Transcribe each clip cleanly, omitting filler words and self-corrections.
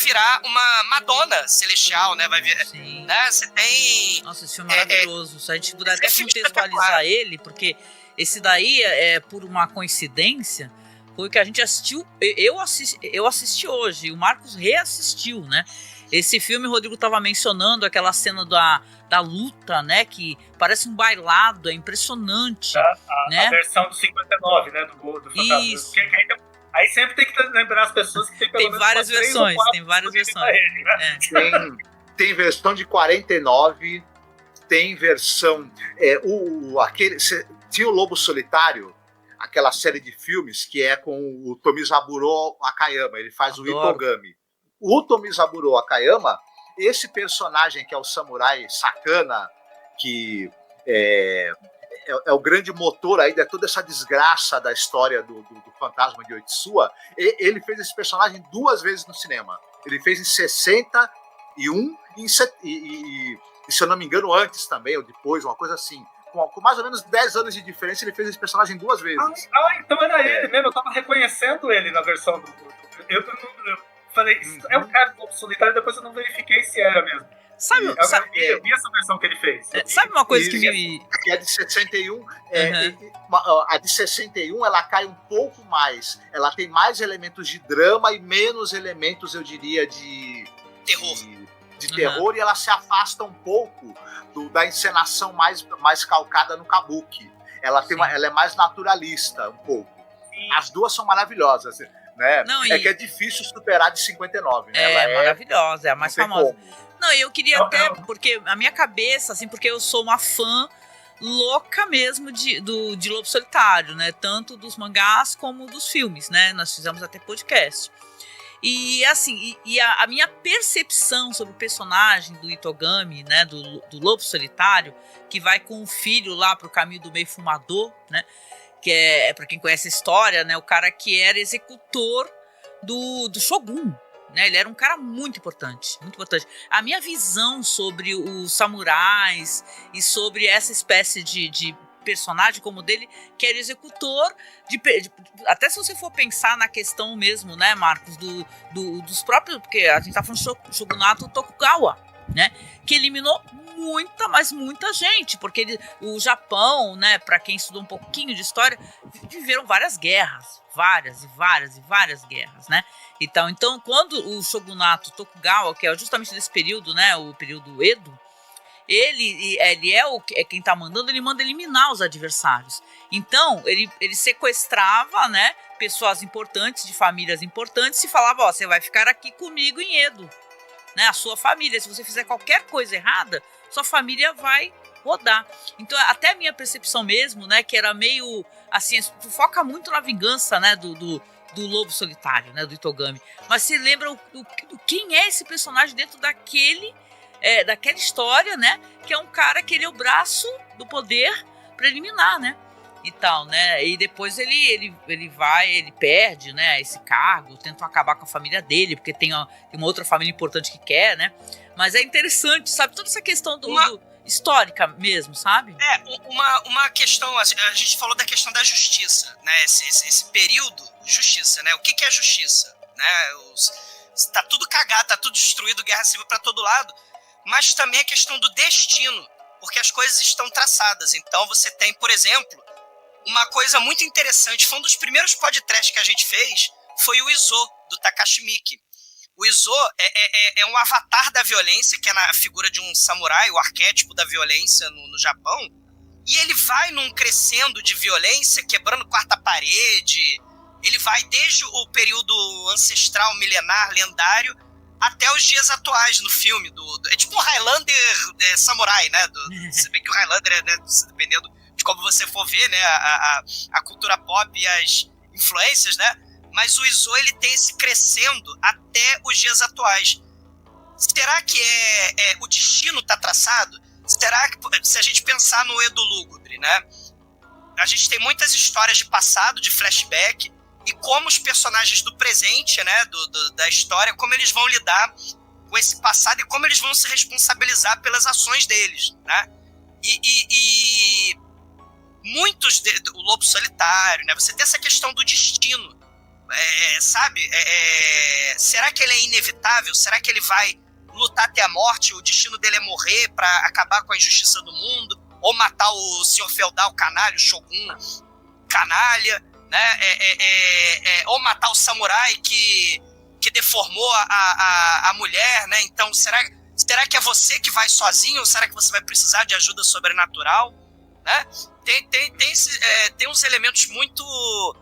virar uma Madonna celestial, né? Vai vir, sim. Né? Você tem... Nossa, esse filme é maravilhoso. Se a gente puder até contextualizar ele, porque esse daí, por uma coincidência, foi o que a gente assistiu. Eu assisti hoje, o Marcos reassistiu, né? Esse filme, o Rodrigo estava mencionando aquela cena da luta, né? Que parece um bailado, é impressionante. Né? A versão do 59, né? Do Fantasma. Isso. Aí sempre tem que lembrar as pessoas que tem pelo menos várias versões, tem várias versões. Ele, né? Tem versão de 49, tem versão... tinha o Lobo Solitário, aquela série de filmes que é com o Tomizaburo Akayama, ele faz o Itogami. O Tomizaburo Akayama, esse personagem que é o samurai sacana, que é o grande motor aí de toda essa desgraça da história do Fantasma de Oitsuwa, ele fez esse personagem 2 vezes no cinema. Ele fez em 61 e se eu não me engano antes também, ou depois, uma coisa assim. Com mais ou menos 10 anos de diferença, ele fez esse personagem 2 vezes. Então era ele mesmo, eu tava reconhecendo ele na versão eu falei, é um cara do Lobo Solitário, depois eu não verifiquei se era mesmo. Eu vi essa versão que ele fez. Sabe uma coisa que me... Que é de 61, a de 61 ela cai um pouco mais. Ela tem mais elementos de drama e menos elementos, eu diria, de terror. De terror, e ela se afasta um pouco da encenação mais calcada no kabuki. Ela é mais naturalista, um pouco. Sim. As duas são maravilhosas, né? Que é difícil superar de 59, né? Ela é maravilhosa, é a mais famosa. Como. Não, eu queria porque a minha cabeça, assim, porque eu sou uma fã louca mesmo de Lobo Solitário, né? Tanto dos mangás como dos filmes, né? Nós fizemos até podcast. E assim, a minha percepção sobre o personagem do Itogami, né, do Lobo Solitário, que vai com o filho lá pro caminho do meio fumador, né, que é, pra quem conhece a história, né, o cara que era executor do Shogun, né, ele era um cara muito importante, muito importante. A minha visão sobre os samurais e sobre essa espécie de personagem como dele, que era executor até se você for pensar na questão mesmo, né, Marcos, dos próprios, porque a gente tá falando do Shogunato Tokugawa, né, que eliminou muita gente, porque o Japão, né, para quem estudou um pouquinho de história, viveram várias guerras, várias guerras, né. Então quando o Shogunato Tokugawa, que é justamente desse período, né, o período Edo, ele é quem tá mandando, ele manda eliminar os adversários. Então, ele sequestrava, né, pessoas importantes, de famílias importantes, e falava, você vai ficar aqui comigo em Edo, né, a sua família. Se você fizer qualquer coisa errada, sua família vai rodar. Então, até a minha percepção mesmo, né, que era meio, assim, foca muito na vingança, né, do Lobo Solitário, né, do Itogami. Mas você lembra quem é esse personagem dentro daquela história, né? Que é um cara que ele é o braço do poder para eliminar, né? E tal, né? E depois ele perde, né? Esse cargo, tentam acabar com a família dele, porque tem uma outra família importante que quer, né? Mas é interessante, sabe? Toda essa questão histórica mesmo, sabe? Uma questão, a gente falou da questão da justiça, né? Esse período de justiça, né? O que é justiça? Né? Tá tudo cagado, tá tudo destruído, guerra civil para todo lado. Mas também a questão do destino, porque as coisas estão traçadas. Então você tem, por exemplo, uma coisa muito interessante, foi um dos primeiros podcasts que a gente fez, foi o Izo, do Takashi Miike. O Izo é um avatar da violência, que é na figura de um samurai, o arquétipo da violência no Japão, e ele vai num crescendo de violência, quebrando quarta parede, ele vai desde o período ancestral, milenar, lendário, até os dias atuais no filme. É tipo um Highlander samurai, né? Se bem que o Highlander, né, dependendo de como você for ver, né, a cultura pop e as influências, né? Mas o Izo, ele tem esse crescendo até os dias atuais. Será que o destino está traçado? Será que, se a gente pensar no Edo Lúgubre, né? A gente tem muitas histórias de passado, de flashback, e como os personagens do presente, né, da história, como eles vão lidar com esse passado e como eles vão se responsabilizar pelas ações deles, né? E muitos, o Lobo Solitário, né, você tem essa questão do destino, sabe? Será que ele é inevitável? Será que ele vai lutar até a morte? O destino dele é morrer pra acabar com a injustiça do mundo? Ou matar o senhor feudal canalha, o shogun canalha, né? Ou matar o samurai que deformou a mulher, né? Então, será que é você que vai sozinho? Ou será que você vai precisar de ajuda sobrenatural? Né? Tem uns elementos muito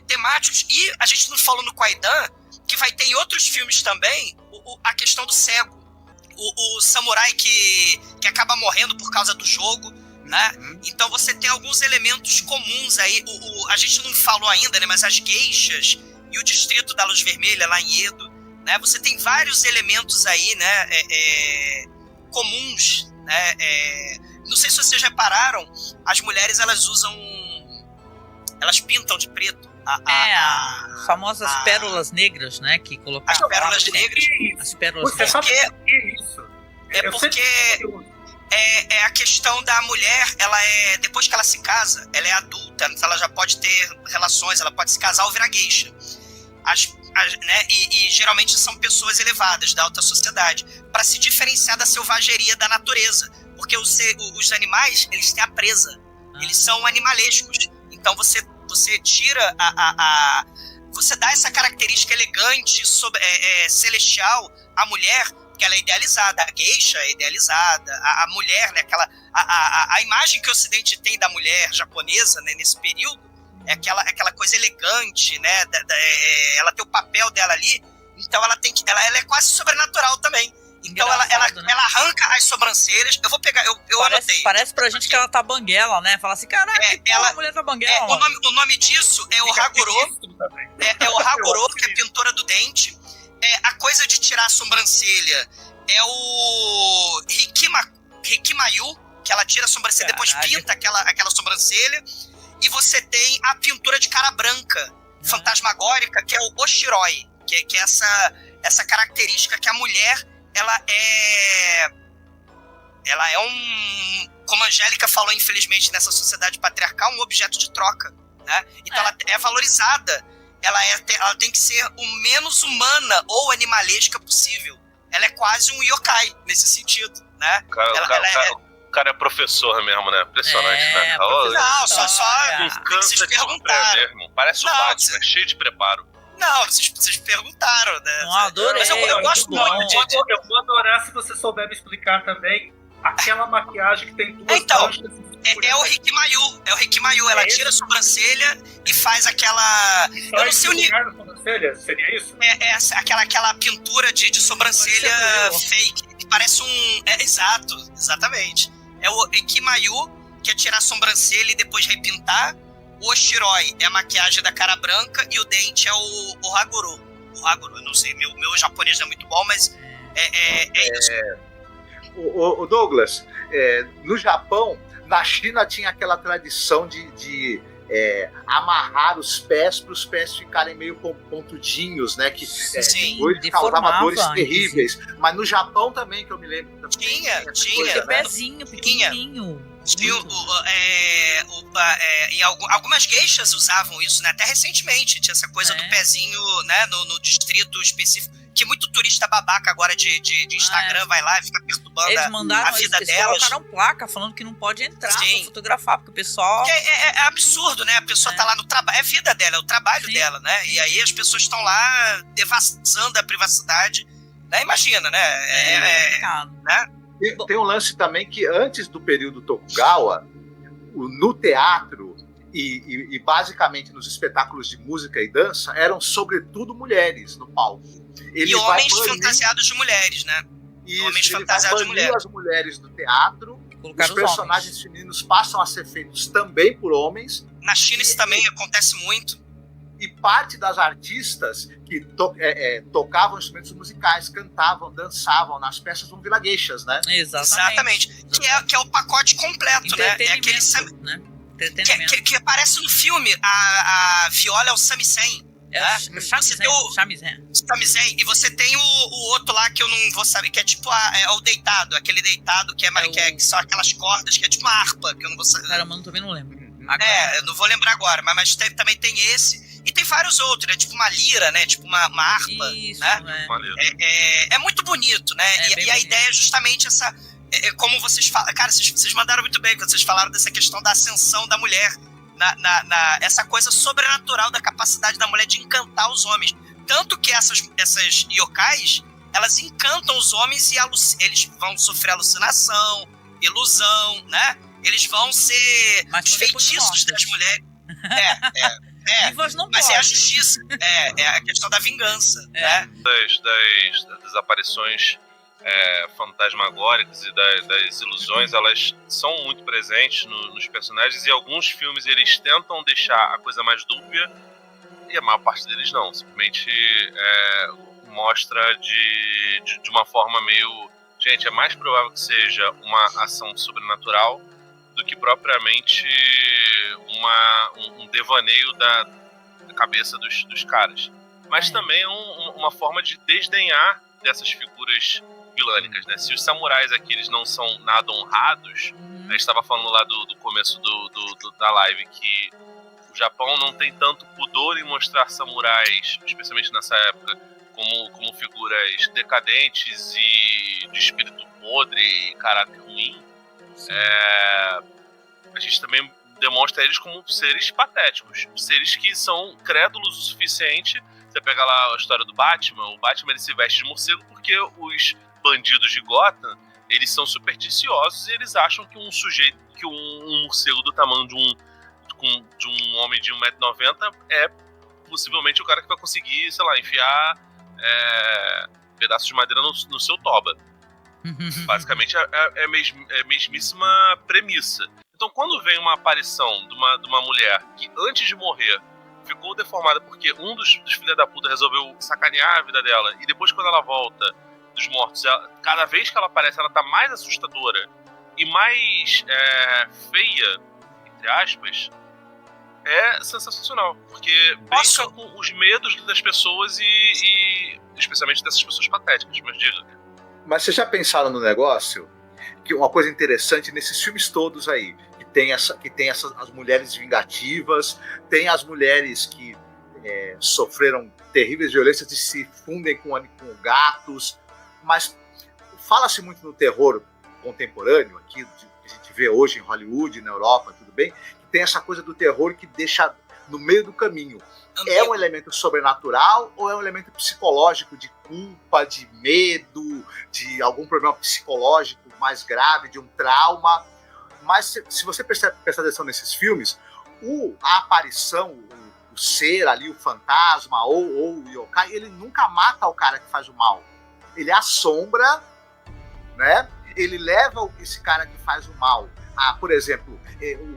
temáticos. E a gente não falou no Kwaidan que vai ter em outros filmes também a questão do cego. O samurai que acaba morrendo por causa do jogo, né? Então você tem alguns elementos comuns aí. A gente não falou ainda, né? Mas as geishas e o distrito da Luz Vermelha lá em Edo, né? Você tem vários elementos aí, né? Comuns, né? Não sei se vocês repararam, as mulheres elas pintam de preto. As famosas pérolas negras, né? Que colocaram. As pérolas negras. As pérolas negras. Sabe o que é isso? Porque é a questão da mulher, depois que ela se casa, ela é adulta, então ela já pode ter relações, ela pode se casar ou virar geisha. Né? E geralmente são pessoas elevadas, da alta sociedade, para se diferenciar da selvageria da natureza. Porque os animais, eles têm a presa. Eles são animalescos. Então você tira você dá essa característica elegante, celestial à mulher, que ela é idealizada. A geisha é idealizada. A mulher, né, a imagem que o Ocidente tem da mulher japonesa, né, nesse período é aquela coisa elegante, né? Ela tem o papel dela ali. Então ela é quase sobrenatural também. Então ela arranca as sobrancelhas. Eu vou pegar, eu anotei. Parece pra gente que ela tá banguela, né? Fala assim, caraca, a mulher tá banguela. O nome disso é o Haguro. É o Haguro, que é a pintura do dente. A coisa de tirar a sobrancelha é o Hikimayu, que ela tira a sobrancelha, depois pinta aquela sobrancelha. E você tem a pintura de cara branca, fantasmagórica, que é o Oshiroi, que é essa característica que a mulher ela é como a Angélica falou, infelizmente, nessa sociedade patriarcal, um objeto de troca, né? Então ela é valorizada, ela tem que ser o menos humana ou animalesca possível. Ela é quase um yokai nesse sentido, né? O cara é professor mesmo, né? Impressionante, né? Não, só não cansa de surpreender, irmão. Parece o Batman, cheio de preparo. Não, vocês perguntaram, né? Não, adorei. Mas eu gosto muito. Eu vou adorar se você souber me explicar também aquela maquiagem que tem duas manchas. É o Hikimayu. É o Hikimayu. Ela tira a sobrancelha e faz aquela... Eu não sei o nível. Sobrancelha? Seria isso? Aquela pintura de sobrancelha fake. Que parece um... exatamente. É o Hikimayu, que é tirar a sobrancelha e depois repintar. O Oshiroi é a maquiagem da cara branca e o dente é o Haguro. O Haguro, eu não sei, meu japonês não é muito bom, mas é isso. O Douglas, no Japão, na China tinha aquela tradição de amarrar os pés para os pés ficarem meio pontudinhos, né? Que hoje causava dores terríveis. Mas no Japão também, que eu me lembro. Tinha. Pezinho pequenininho. Em algumas geishas usavam isso, né? Até recentemente tinha essa coisa do pezinho, né? No distrito específico, que muito turista babaca agora de Instagram vai lá e fica perturbando a vida delas. Eles colocaram placa falando que não pode entrar pra fotografar, porque o pessoal... É absurdo, né? A pessoa tá lá no trabalho, é a vida dela, é o trabalho dela, né? E aí as pessoas estão lá devassando a privacidade, né? Imagina, né? Né? Tem um lance também que antes do período Tokugawa, no teatro e basicamente nos espetáculos de música e dança, eram sobretudo mulheres no palco. E homens fantasiados de mulheres, né? Homens fantasiados de mulheres. As mulheres do teatro, os personagens femininos passam a ser feitos também por homens. Na China isso também acontece muito. E parte das artistas que tocavam instrumentos musicais, cantavam, dançavam nas peças vão virar geishas, né? Exatamente. Que é o pacote completo, né? É aquele né? que aparece no filme. A viola é o samisen. O shamisen. E você tem o outro lá que eu não vou saber, que é tipo o deitado. Aquele deitado que que são aquelas cordas, que é tipo uma harpa, que eu não vou saber. Caramba, eu também não lembro. Eu não vou lembrar agora, mas também tem esse. E tem vários outros, né? Tipo uma lira, né? Tipo uma harpa. Isso, né? É muito bonito, né? E a ideia é justamente essa. Como vocês falam. Cara, vocês mandaram muito bem quando vocês falaram dessa questão da ascensão da mulher. Essa coisa sobrenatural da capacidade da mulher de encantar os homens. Tanto que essas yokais, elas encantam os homens e eles vão sofrer alucinação, ilusão, né? Eles vão ser os feitiços das mulheres. Vivas não mas podem. É a justiça, é a questão da vingança, né? Das aparições fantasmagóricas e das ilusões, elas são muito presentes nos personagens, e alguns filmes eles tentam deixar a coisa mais dúbia, e a maior parte deles não, simplesmente mostra de uma forma meio... Gente, é mais provável que seja uma ação sobrenatural do que propriamente um devaneio da cabeça dos caras. Mas também é uma forma de desdenhar dessas figuras vilânicas, né? Se os samurais aqui eles não são nada honrados, a gente estava falando lá do começo da live que o Japão não tem tanto pudor em mostrar samurais, especialmente nessa época, como figuras decadentes e de espírito podre e caráter ruim. A gente também demonstra eles como seres patéticos, seres que são crédulos o suficiente. Você pega lá a história do Batman, o Batman ele se veste de morcego porque os bandidos de Gotham, eles são supersticiosos e eles acham que um morcego do tamanho de um homem de 1,90 m é possivelmente o cara que vai conseguir, sei lá, enfiar pedaços de madeira no seu toba. Basicamente é a mesmíssima premissa. Então, quando vem uma aparição de uma mulher que, antes de morrer, ficou deformada porque um dos filhos da puta resolveu sacanear a vida dela, e depois, quando ela volta dos mortos, cada vez que ela aparece, ela tá mais assustadora e mais feia, entre aspas, é sensacional. Porque brinca com os medos das pessoas e especialmente dessas pessoas patéticas, mas diga. Mas vocês já pensaram no negócio? Que uma coisa interessante nesses filmes todos aí, que tem as mulheres vingativas, tem as mulheres que sofreram terríveis violências e se fundem com gatos, mas fala-se muito no terror contemporâneo, aqui que a gente vê hoje em Hollywood, na Europa, tudo bem, que tem essa coisa do terror que deixa no meio do caminho. É um elemento sobrenatural ou é um elemento psicológico de culpa, de medo, de algum problema psicológico mais grave, de um trauma? Mas se você prestar atenção nesses filmes, a aparição, o ser ali, o fantasma ou o yokai, ele nunca mata o cara que faz o mal. Ele assombra, né? Ele leva esse cara que faz o mal a, por exemplo,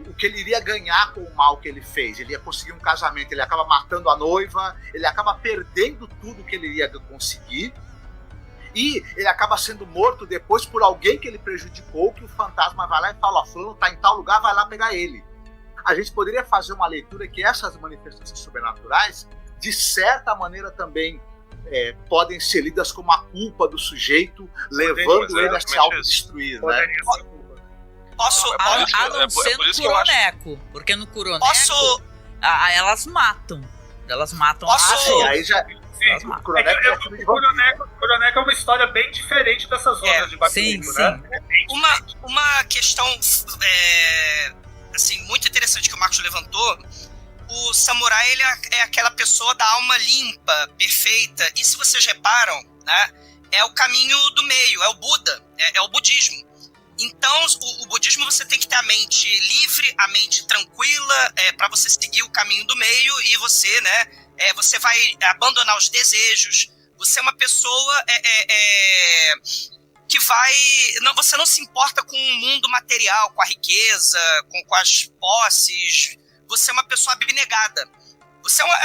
o que ele iria ganhar com o mal que ele fez. Ele ia conseguir um casamento, ele acaba matando a noiva, ele acaba perdendo tudo que ele iria conseguir. E ele acaba sendo morto depois por alguém que ele prejudicou, que o fantasma vai lá e fala, ó, fulano tá em tal lugar, vai lá pegar ele. A gente poderia fazer uma leitura que essas manifestações sobrenaturais, de certa maneira também, podem ser lidas como a culpa do sujeito, levando ele a se autodestruir, né? A não ser no Kuroneko, porque no Kuroneko elas matam. Elas matam aí já... Sim, o Kuroneko é uma história bem diferente dessas outras de Bakugo, né? Uma questão assim, muito interessante que o Marcos levantou. O samurai, ele é aquela pessoa da alma limpa, perfeita. E se vocês reparam, né, é o caminho do meio, é o Buda, é o budismo. Então, o budismo, você tem que ter a mente livre, a mente tranquila, para você seguir o caminho do meio, e você, né, você vai abandonar os desejos. Você é uma pessoa que vai... Não, você não se importa com o mundo material, com a riqueza, com as posses. Você é uma pessoa abnegada. Você é uma...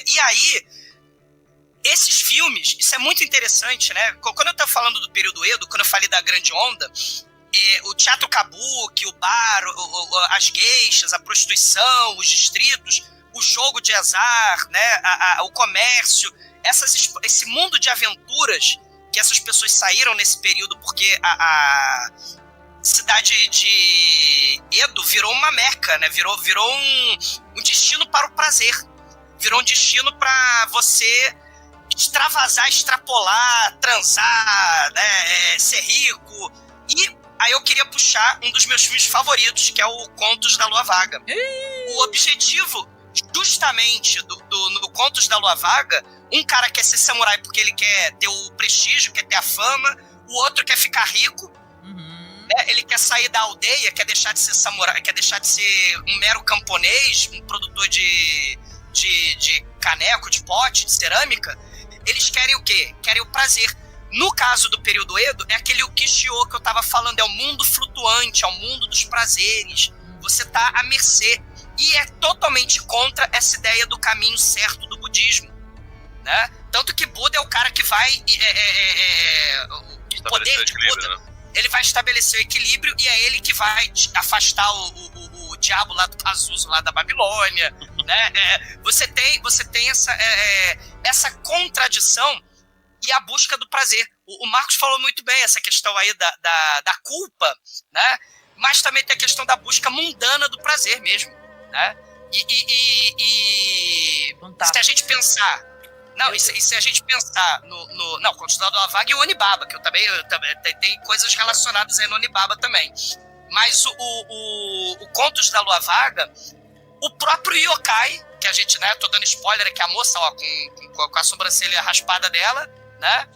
E aí, esses filmes, isso é muito interessante, né? Quando eu tô falando do período Edo, quando eu falei da Grande Onda, o teatro kabuki, o bar, as geishas, a prostituição, os distritos, o jogo de azar, né? O comércio, esse mundo de aventuras que essas pessoas saíram nesse período, porque a cidade de Edo virou uma meca, né? Virou um destino para o prazer. virou um destino pra você extravasar, extrapolar, transar, né, ser rico. E aí eu queria puxar um dos meus filmes favoritos, que é o Contos da Lua Vaga. O objetivo, justamente, no Contos da Lua Vaga, um cara quer ser samurai porque ele quer ter o prestígio, quer ter a fama, o outro quer ficar rico, né? Ele quer sair da aldeia, quer deixar de ser samurai, quer deixar de ser um mero camponês, um produtor de caneco, de pote, de cerâmica. Eles querem o quê? Querem o prazer. No caso do período Edo, é aquele Ukiyo-e que eu tava falando, é o mundo flutuante, é o mundo dos prazeres. Você tá à mercê. E é totalmente contra essa ideia do caminho certo do budismo, né? Tanto que Buda é o cara que vai... o poder de Buda, né? Ele vai estabelecer o equilíbrio e é ele que vai afastar o diabo lá do Pazuzu, lá da Babilônia, né? Você tem essa contradição e a busca do prazer. O Marcos falou muito bem essa questão aí da culpa, né? Mas também tem a questão da busca mundana do prazer mesmo, né? E se a gente pensar... Não, e se a gente pensar no Contos da Lua Vaga e o Onibaba, que eu também tem coisas relacionadas aí no Onibaba também. Mas o Contos da Lua Vaga, o próprio yokai, que a gente, né, tô dando spoiler aqui, a moça, ó, com a sobrancelha raspada dela, né?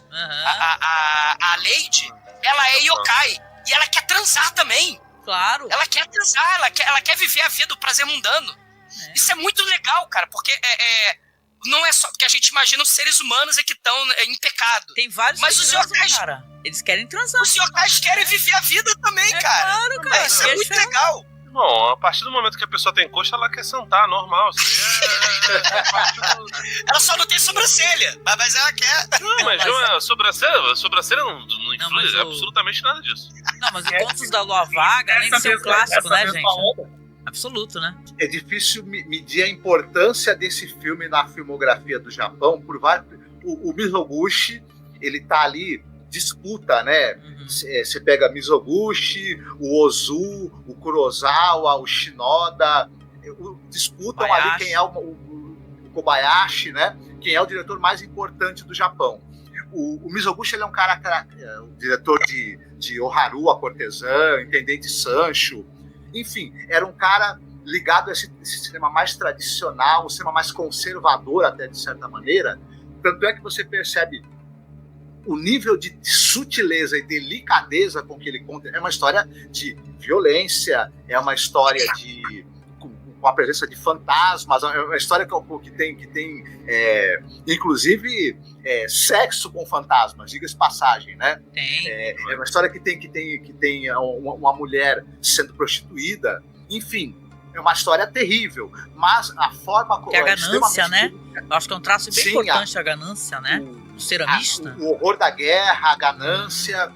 A Lady, ela é yokai. E ela quer transar também. Claro. Ela quer transar, ela quer viver a vida do prazer mundano. Isso é muito legal, cara, porque não é só porque a gente imagina os seres humanos que estão em pecado. Tem vários mas os yokais, cara. Eles querem transar. Os yokais querem viver a vida também, cara. Claro, cara. Isso é muito legal. Bom, a partir do momento que a pessoa tem coxa, ela quer sentar, normal. Isso aí Ela só não tem sobrancelha, mas ela quer. Não, mas sobrancelha não influi absolutamente nada disso. Não, mas o Contos da Lua Vaga, além de ser um clássico, né, gente? Absoluto, né? É difícil medir a importância desse filme na filmografia do Japão por vários. O Mizoguchi, ele tá ali, disputa, né? Você pega Mizoguchi, o Ozu, o Kurosawa, o Shinoda, disputam Kobayashi. Ali quem é o Kobayashi, né? Quem é o diretor mais importante do Japão. O Mizoguchi, ele é um cara o diretor de Oharu, a cortesã, Intendente Sancho. Enfim, era um cara ligado a esse cinema mais tradicional, um cinema mais conservador até de certa maneira. Tanto é que você percebe o nível de sutileza e delicadeza com que ele conta. É uma história de violência, é uma história com a presença de fantasmas, é uma história que tem inclusive sexo com fantasmas, diga-se passagem, né? Tem. É uma história que tem uma mulher sendo prostituída, enfim, é uma história terrível, mas a forma como... É a ganância, né? Eu acho que é um traço bem importante, a ganância, né? O ceramista. O horror da guerra, a ganância,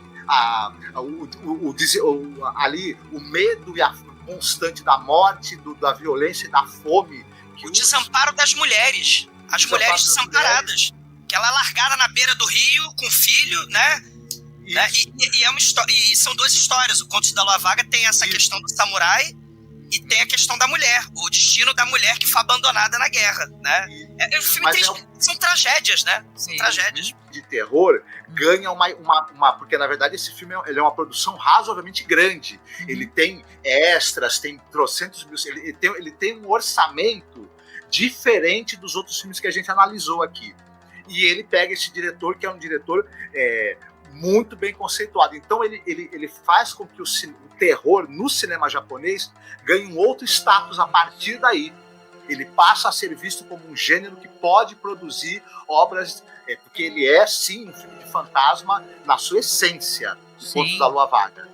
ali o medo e a constante da morte, da violência e da fome. O desamparo das mulheres. As mulheres desamparadas. Que ela é largada na beira do rio com o filho, né? E é uma história. E são duas histórias. O Contos da Lua Vaga tem essa questão do samurai e tem a questão da mulher. O destino da mulher que foi abandonada na guerra, né? É um filme triste. São tragédias, né? São tragédias. De terror ganha porque na verdade esse filme ele é uma produção razoavelmente grande. Ele tem extras, tem trocentos mil, ele tem um orçamento diferente dos outros filmes que a gente analisou aqui. E ele pega esse diretor, que é um diretor muito bem conceituado. Então ele faz com que o terror no cinema japonês ganhe um outro status a partir daí. Ele passa a ser visto como um gênero que pode produzir obras, porque ele é, sim, um filme de fantasma na sua essência, o Contos da Lua Vaga.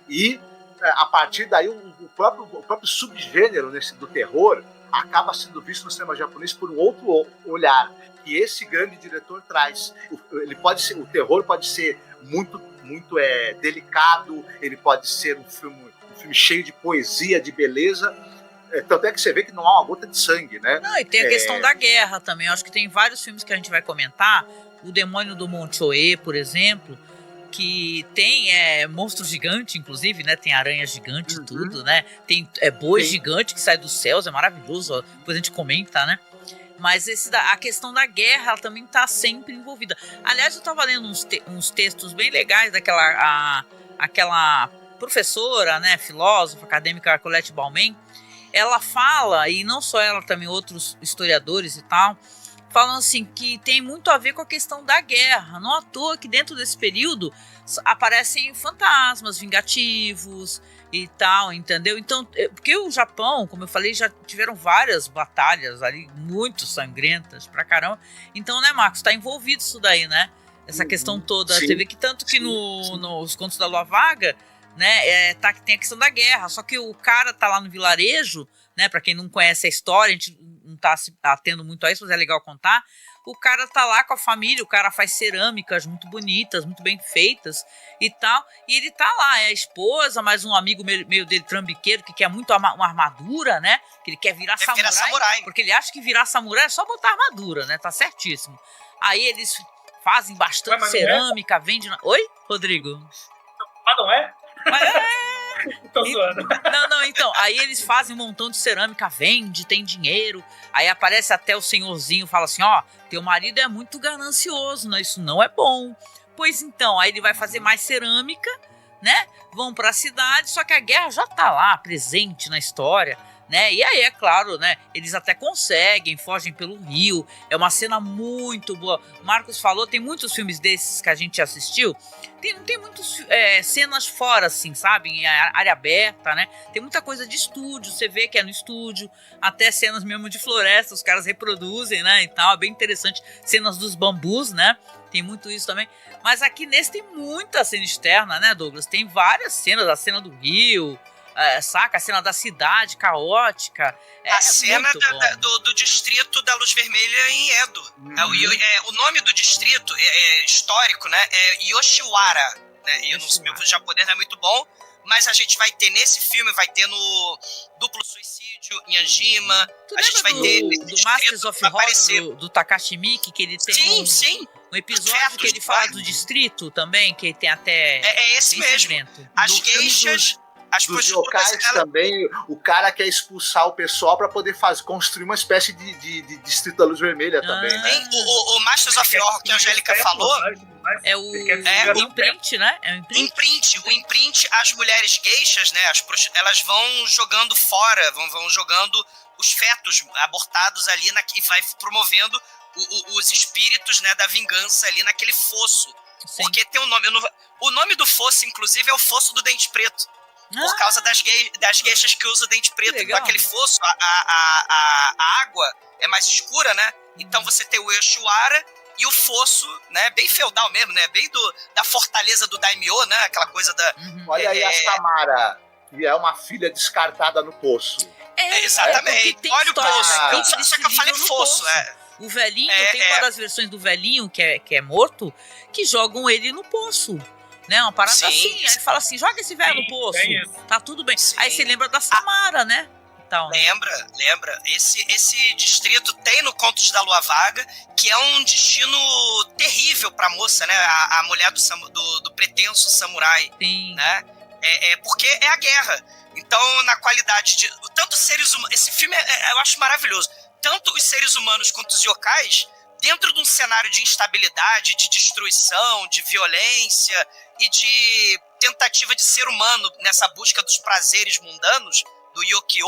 E, a partir daí, o próprio subgênero do terror acaba sendo visto no cinema japonês por um outro olhar, que esse grande diretor traz. O terror pode ser muito, muito delicado, ele pode ser um filme cheio de poesia, de beleza. Tanto é que você vê que não há uma gota de sangue, né? Não, e tem a questão da guerra também. Eu acho que tem vários filmes que a gente vai comentar. O Demônio do Monte Oe, por exemplo, que tem monstro gigante, inclusive, né? Tem aranha gigante e tudo, né? Tem boi gigante que sai dos céus, é maravilhoso. Depois a gente comenta, né? Mas a questão da guerra, ela também está sempre envolvida. Aliás, eu estava lendo uns textos bem legais aquela professora, né, filósofa, acadêmica, Colette Bauman. Ela fala, e não só ela, também outros historiadores e tal, falam assim que tem muito a ver com a questão da guerra. Não à toa que dentro desse período aparecem fantasmas vingativos e tal, entendeu? Então, porque o Japão, como eu falei, já tiveram várias batalhas ali, muito sangrentas pra caramba. Então, né, Marcos, tá envolvido isso daí, né? Essa questão toda. Sim. Você vê que tanto que nos Contos da Lua Vaga, né, tem a questão da guerra, só que o cara tá lá no vilarejo, né, pra quem não conhece a história, a gente não tá se atendo muito a isso, mas é legal contar. O cara tá lá com a família, o cara faz cerâmicas muito bonitas, muito bem feitas e tal, e ele tá lá, é a esposa, mais um amigo meio dele, trambiqueiro, que quer muito uma armadura, né, que ele quer virar samurai, porque ele acha que virar samurai é só botar armadura, né, tá certíssimo. Aí eles fazem bastante cerâmica, vendem... Oi, Rodrigo? Ah, não é? Tô zoando. Não, então, aí eles fazem um montão de cerâmica, vende, tem dinheiro, aí aparece até o senhorzinho, fala assim, ó, teu marido é muito ganancioso, né? Isso não é bom. Pois então, aí ele vai fazer mais cerâmica, né? Vão pra cidade, só que a guerra já tá lá, presente na história, né? E aí, é claro, né? Eles até conseguem, fogem pelo rio. É uma cena muito boa. O Marcos falou, tem muitos filmes desses que a gente assistiu. Não tem muitas cenas fora, assim, sabe? Em área aberta, né? Tem muita coisa de estúdio. Você vê que é no estúdio. Até cenas mesmo de floresta, os caras reproduzem, né? E tal, é bem interessante. Cenas dos bambus, né? Tem muito isso também. Mas aqui nesse tem muita cena externa, né, Douglas? Tem várias cenas. A cena do rio... saca? A cena da cidade caótica. A cena do distrito da Luz Vermelha em Edo. O nome do distrito histórico, né? É Yoshiwara. Né? Meu japonês não é muito bom, mas a gente vai ter nesse filme, vai ter no Duplo Suicídio, em Anjima. A gente vai ter do Masters of Horror do Takashi Miike, que ele tem um episódio que ele fala do distrito também, que tem até... É esse mesmo. As geishas... Dos yokais também, o cara quer expulsar o pessoal para poder construir uma espécie de distrito da Luz Vermelha também, né? O Masters of Horror que a Angélica falou é o imprint, né? É o imprint, as mulheres geishas, né? Elas vão jogando fora, vão jogando os fetos abortados ali e vai promovendo os espíritos, né, da vingança ali naquele fosso. Sim. Porque tem um nome. O nome do fosso, inclusive, é o fosso do Dente Preto. Por causa das geishas que usam dente preto. Com aquele fosso, a água é mais escura, né? Então você tem o Yoshiwara e o fosso, né? Bem feudal mesmo, né? Bem da fortaleza do Daimyo, né? Aquela coisa da... Olha aí a Samara, que é uma filha descartada no poço. Exatamente. Olha o poço. Só que eu falei fosso, O velhinho, tem uma das versões do velhinho que é morto, que jogam ele no poço. Né, uma parada assim, aí fala assim, joga esse velho no poço, tá tudo bem. Sim. Aí você lembra da Samara, né? Então, lembra. Esse distrito tem no Contos da Lua Vaga, que é um destino terrível pra moça, né? A mulher do pretenso samurai. Sim. Né? Porque é a guerra. Então, na qualidade de... Tanto seres humanos... Esse filme eu acho maravilhoso. Tanto os seres humanos quanto os yokais, dentro de um cenário de instabilidade, de destruição, de violência e de tentativa de ser humano nessa busca dos prazeres mundanos, do Yokio,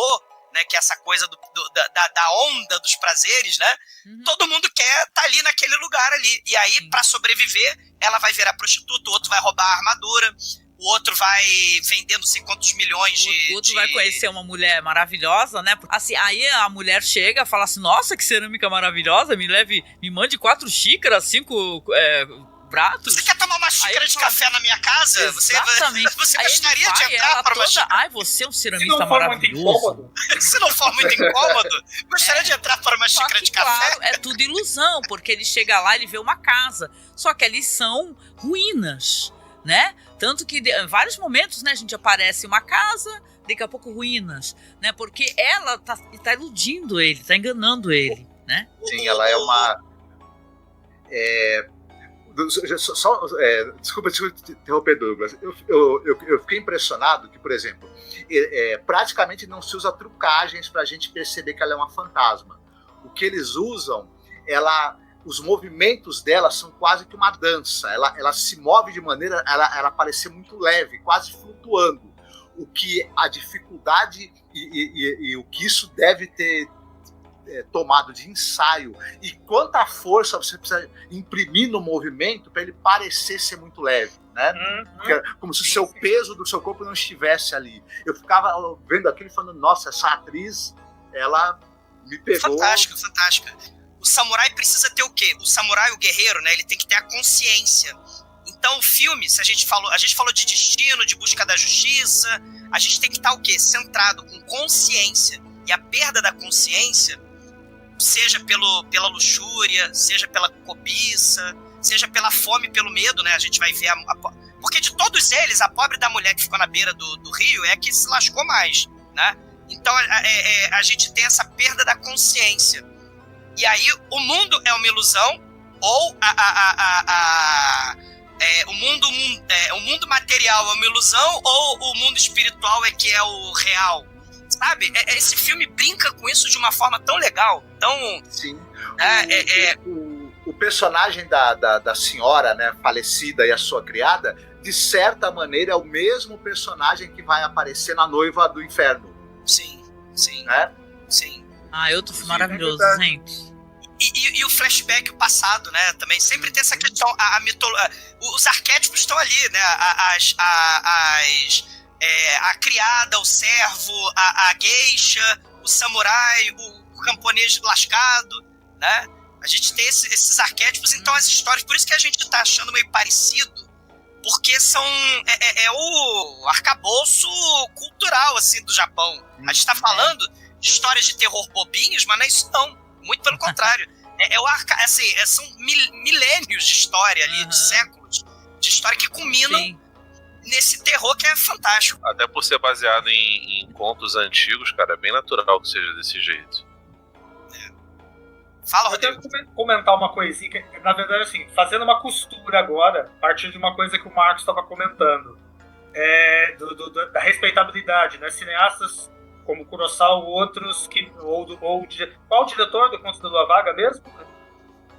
né, que é essa coisa da onda dos prazeres, né? Todo mundo quer estar ali naquele lugar ali. E aí, para sobreviver, ela vai virar prostituta, o outro vai roubar a armadura, o outro vai vender não sei quantos milhões o outro vai conhecer uma mulher maravilhosa, né? Assim, aí a mulher chega e fala assim, nossa, que cerâmica maravilhosa, me mande 4 xícaras, 5 pratos. Você quer tomar uma xícara de café na minha casa? Exatamente. Você gostaria de entrar para uma xícara? Ai, você é um ceramista maravilhoso. Se não for muito incômodo, gostaria de entrar para uma xícara de café? Claro, é tudo ilusão, porque ele chega lá, ele vê uma casa, só que ali são ruínas, né? Tanto que em vários momentos, né, a gente aparece uma casa, daqui a pouco ruínas, né? Porque ela tá iludindo ele, tá enganando ele, né? Sim, ela é uma... Desculpa te interromper, Douglas. Eu fiquei impressionado que, por exemplo, praticamente não se usa trucagens pra gente perceber que ela é uma fantasma. O que eles usam, os movimentos dela são quase que uma dança. Ela se move de maneira ela parecer muito leve, quase flutuando. O que a dificuldade e o que isso deve ter tomado de ensaio e quanta força você precisa imprimir no movimento para ele parecer ser muito leve, né? Como se o seu peso do seu corpo não estivesse ali. Eu ficava vendo aquilo e falando, nossa, essa atriz, ela me pegou. Fantástica. O samurai precisa ter o quê? O samurai, o guerreiro, né? Ele tem que ter a consciência. Então o filme, a gente falou de destino, de busca da justiça, a gente tem que estar o quê? Centrado, com consciência. E a perda da consciência, seja pela luxúria, seja pela cobiça, seja pela fome, pelo medo, né? A gente vai ver porque de todos eles, a pobre da mulher que ficou na beira do rio é a que se lascou mais, né? Então a gente tem essa perda da consciência. E aí o mundo é uma ilusão, ou o mundo material é uma ilusão, ou o mundo espiritual é que é o real. Sabe? Esse filme brinca com isso de uma forma tão legal. Tão, sim. O personagem da senhora, né, falecida, e a sua criada, de certa maneira é o mesmo personagem que vai aparecer na Noiva do Inferno. Sim. Né? Sim. Outro filme maravilhoso, gente. E o flashback, o passado, né? Também sempre tem essa questão. Os arquétipos estão ali, né? A criada, o servo, a geisha, o samurai, o camponês lascado, né? A gente tem esses arquétipos, então as histórias, por isso que a gente tá achando meio parecido, porque são o arcabouço cultural, assim, do Japão. A gente tá falando de histórias de terror bobinhos, mas não é isso não, muito pelo contrário. São milênios de história ali, de séculos, de história que culminam nesse terror que é fantástico. Até por ser baseado em contos antigos, cara, é bem natural que seja desse jeito. Fala, eu Rodrigo. tenho que comentar uma coisinha, que, na verdade, assim, fazendo uma costura agora, a partir de uma coisa que o Marcos estava comentando, da respeitabilidade, né? Cineastas como Kurosawa, outros, qual o diretor do Contos da Lua Vaga mesmo?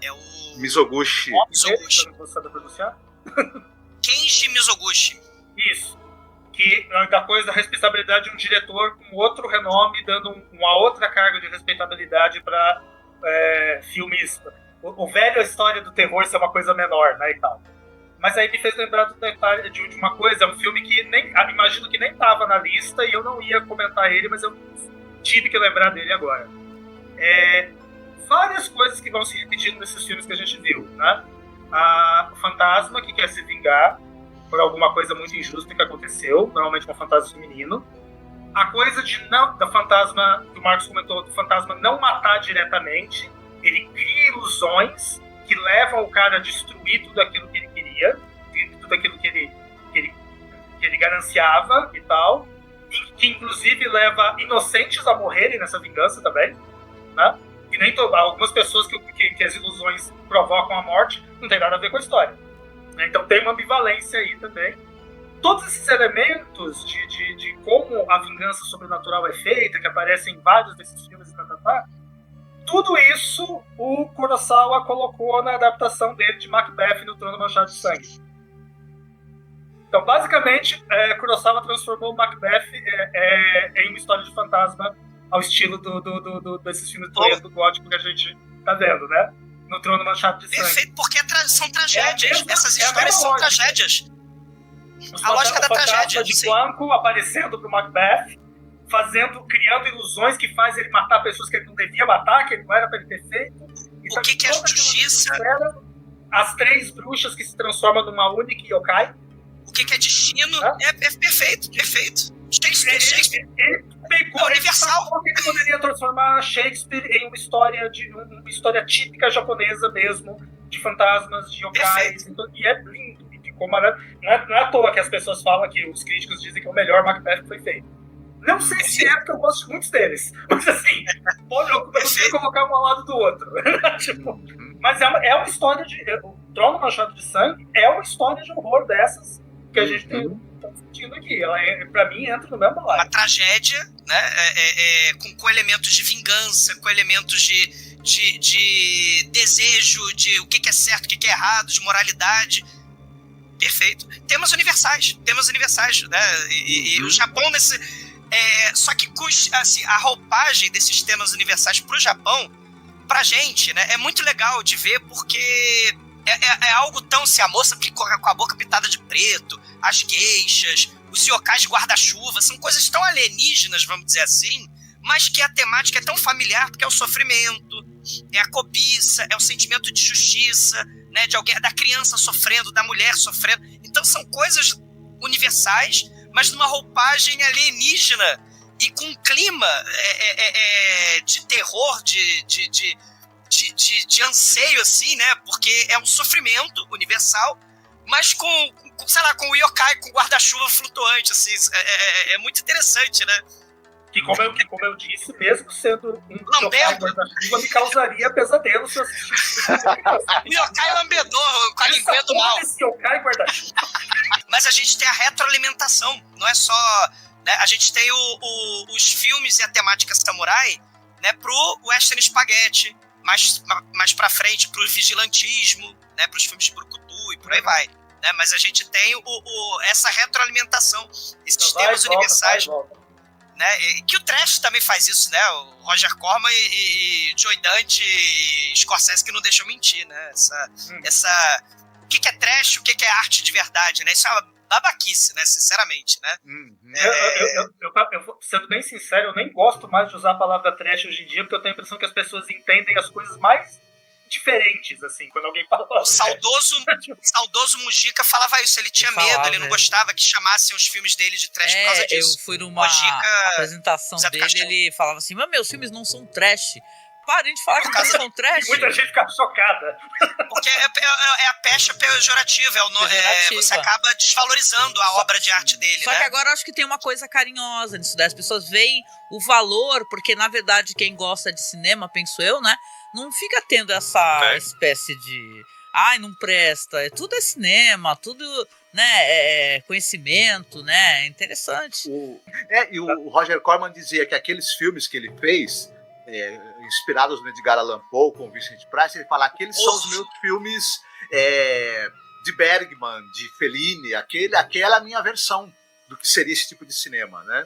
É o Mizoguchi. Mizoguchi. Não vou saber pronunciar. Kenji Mizoguchi. Isso. Que da coisa da respeitabilidade de um diretor com outro renome, dando uma outra carga de respeitabilidade para filmes. O velho história do terror ser uma coisa menor, né, e tal. Mas aí me fez lembrar do detalhe de uma coisa, um filme que imagino que nem estava na lista e eu não ia comentar ele, mas eu tive que lembrar dele agora. Várias coisas que vão se repetindo nesses filmes que a gente viu, né? O fantasma que quer se vingar por alguma coisa muito injusta que aconteceu, normalmente com um fantasma feminino. A coisa do fantasma, que o Marcos comentou, do fantasma não matar diretamente, ele cria ilusões que levam o cara a destruir tudo aquilo que ele queria, tudo aquilo que ele gananciava e tal, e que inclusive leva inocentes a morrerem nessa vingança também, né? E nem algumas pessoas que as ilusões provocam a morte não tem nada a ver com a história. Então tem uma ambivalência aí também. Todos esses elementos de como a vingança sobrenatural é feita, que aparecem em vários desses filmes, tudo isso o Kurosawa colocou na adaptação dele de Macbeth no Trono Manchado de Sangue. Então, basicamente, Kurosawa transformou Macbeth em uma história de fantasma ao estilo desses filmes do gótico que a gente tá vendo, né? No Trono Manchado de Sangue. Perfeito, porque são tragédias. Essas histórias são tragédias. A lógica da tragédia. De Blanco aparecendo pro Macbeth, criando ilusões que faz ele matar pessoas que ele não devia matar, que ele não era para ele ter feito. O que é justiça? As 3 bruxas que se transformam numa única yokai. O que é destino? É perfeito. Shakespeare. Ele pegou, universal. Ele poderia transformar Shakespeare em uma história típica japonesa mesmo, de fantasmas, de yokais. Então, e é lindo. Não é à toa que as pessoas falam que os críticos dizem que é o melhor Macbeth que foi feito. Não sei se porque eu gosto de muitos deles. Mas assim, eu consigo colocar um ao lado do outro. Mas é uma história o Trono Manchado de Sangue é uma história de horror dessas que a gente tá discutindo aqui. Ela, pra mim, entra no mesmo lado. Uma tragédia, né? Com elementos de vingança, com elementos de desejo, de o que é certo, o que é errado, de moralidade. Perfeito. Temas universais, né? E o Japão nesse... só que assim, a roupagem desses temas universais pro Japão, pra gente, né, é muito legal de ver, porque é algo tão... Se a moça com a boca pintada de preto, as geishas, os yokais de guarda-chuva, são coisas tão alienígenas, vamos dizer assim, mas que a temática é tão familiar, porque é o sofrimento, é a cobiça, é o sentimento de justiça, né, de alguém, da criança sofrendo, da mulher sofrendo. Então são coisas universais, mas numa roupagem alienígena e com um clima de terror, de anseio, assim, né? Porque é um sofrimento universal, mas com o yokai, com guarda-chuva flutuante, assim. É muito interessante, né? Que como eu disse, mesmo sendo um Lambendo. guarda-chuva, me causaria pesadelo se eu assistisse. O yokai lambedor, com a linguinha do mal. Esse yokai guarda-chuva. Mas a gente tem a retroalimentação, não é só... Né, a gente tem os filmes e a temática samurai, né, pro western spaghetti, mais pra frente pro vigilantismo, né, pros filmes de brucutu e por aí vai. Né, mas a gente tem essa retroalimentação, esses temas universais. Né, que o trash também faz isso, né? O Roger Corman e Joe Dante e Scorsese que não deixam mentir, né? O que é trash, o que é arte de verdade, né? Isso é uma babaquice, né? Sinceramente, né? Eu, sendo bem sincero, eu nem gosto mais de usar a palavra trash hoje em dia, porque eu tenho a impressão que as pessoas entendem as coisas mais diferentes, assim, quando alguém fala... O saudoso Mujica falava isso, ele tinha medo, ele não gostava que chamassem os filmes dele de trash por causa disso. Eu fui numa apresentação dele, ele falava assim, mas meus filmes não são trash. Parem de falar que não são trash. Muita gente fica chocada. Porque é a pecha pejorativa, você acaba desvalorizando a obra de arte dele, Só né? que agora eu acho que tem uma coisa carinhosa nisso, as pessoas veem o valor, porque na verdade quem gosta de cinema, penso eu, né, não fica tendo essa espécie de... Ai, não presta. Tudo é cinema, tudo, né, conhecimento, né? É interessante. E o Roger Corman dizia que aqueles filmes que ele fez, inspirados no Edgar Allan Poe, com Vincent Price, ele fala que aqueles são os meus filmes de Bergman, de Fellini, aquela é a minha versão do que seria esse tipo de cinema, né?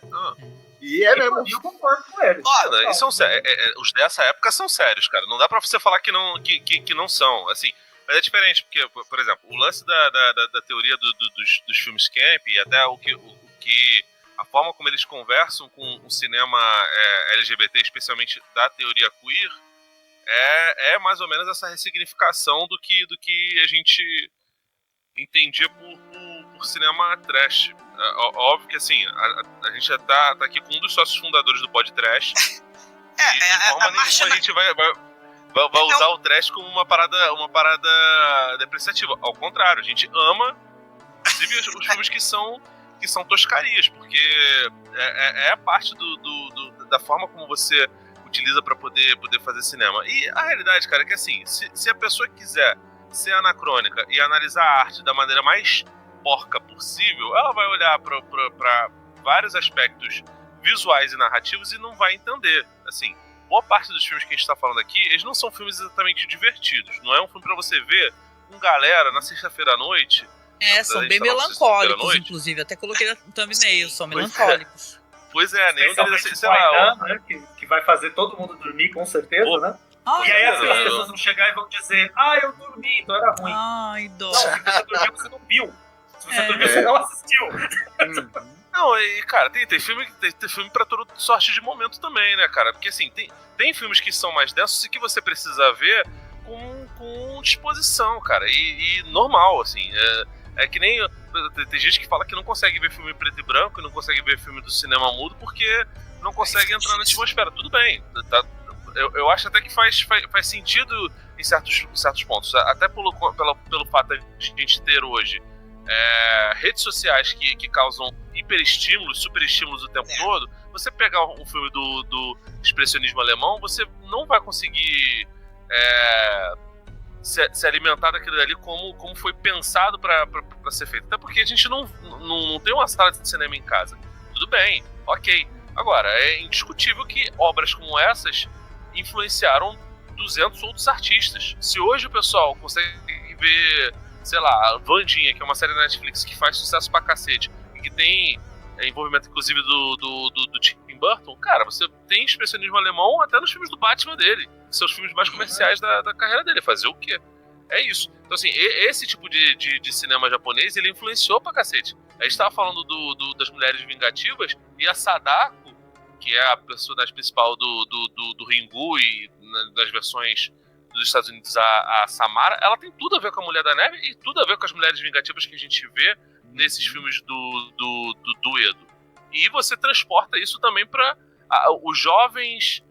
E mesmo. Eu concordo com ele. E são os dessa época são sérios, cara. Não dá pra você falar que não são. Assim, mas é diferente, porque, por exemplo, o lance da teoria dos filmes camp e até a forma como eles conversam com o cinema LGBT, especialmente da teoria queer, é mais ou menos essa ressignificação do que a gente entendia por cinema trash. Óbvio que assim, a gente já tá aqui com um dos sócios fundadores do Pod Trash. E de forma nenhuma a gente vai usar o trash como uma parada depreciativa. Ao contrário, a gente ama, inclusive, os filmes que são toscarias, porque é a parte da forma como você utiliza para poder fazer cinema. E a realidade, cara, é que assim, se a pessoa quiser ser anacrônica e analisar a arte da maneira mais porca possível, ela vai olhar para vários aspectos visuais e narrativos e não vai entender. Assim, boa parte dos filmes que a gente tá falando aqui, eles não são filmes exatamente divertidos. Não é um filme para você ver com galera na sexta-feira à noite. São bem melancólicos, inclusive. Até coloquei no thumbnail, são melancólicos. Pois nenhum deles, sei lá... né, que vai fazer todo mundo dormir, com certeza, né? E aí as pessoas vão chegar e vão dizer, eu dormi, então era ruim. Ai, dó. Não, se você dormiu, você não viu. Se você dormiu, você não assistiu. Não, e cara, tem filme pra toda sorte de momento também, né, cara? Porque assim, tem filmes que são mais densos e que você precisa ver com disposição, cara. E normal, assim. É que nem... Tem gente que fala que não consegue ver filme preto e branco e não consegue ver filme do cinema mudo porque não consegue entrar na atmosfera. Tudo bem, tá? Eu acho até que faz sentido em certos pontos. Até pelo fato de a gente ter hoje redes sociais que causam hiperestímulos, superestímulos o tempo todo. Você pegar um filme do expressionismo alemão, você não vai conseguir se alimentar daquilo ali como foi pensado para ser feito. Até porque a gente não tem uma sala de cinema em casa. Tudo bem, ok. Agora, é indiscutível que obras como essas influenciaram 200 outros artistas. Se hoje o pessoal consegue ver, sei lá, Wandinha, que é uma série da Netflix que faz sucesso pra cacete, e que tem envolvimento, inclusive, do Tim Burton, cara, você tem expressionismo alemão até nos filmes do Batman dele, que são os filmes mais comerciais da carreira dele. Fazer o quê? É isso. Então, assim, esse tipo de cinema japonês, ele influenciou pra cacete. A gente tava falando das mulheres vingativas, e a Sadako, que é a personagem principal do Ringu, e nas versões dos Estados Unidos a Samara, ela tem tudo a ver com a Mulher da Neve e tudo a ver com as mulheres vingativas que a gente vê nesses filmes do Edo. E você transporta isso também para os jovens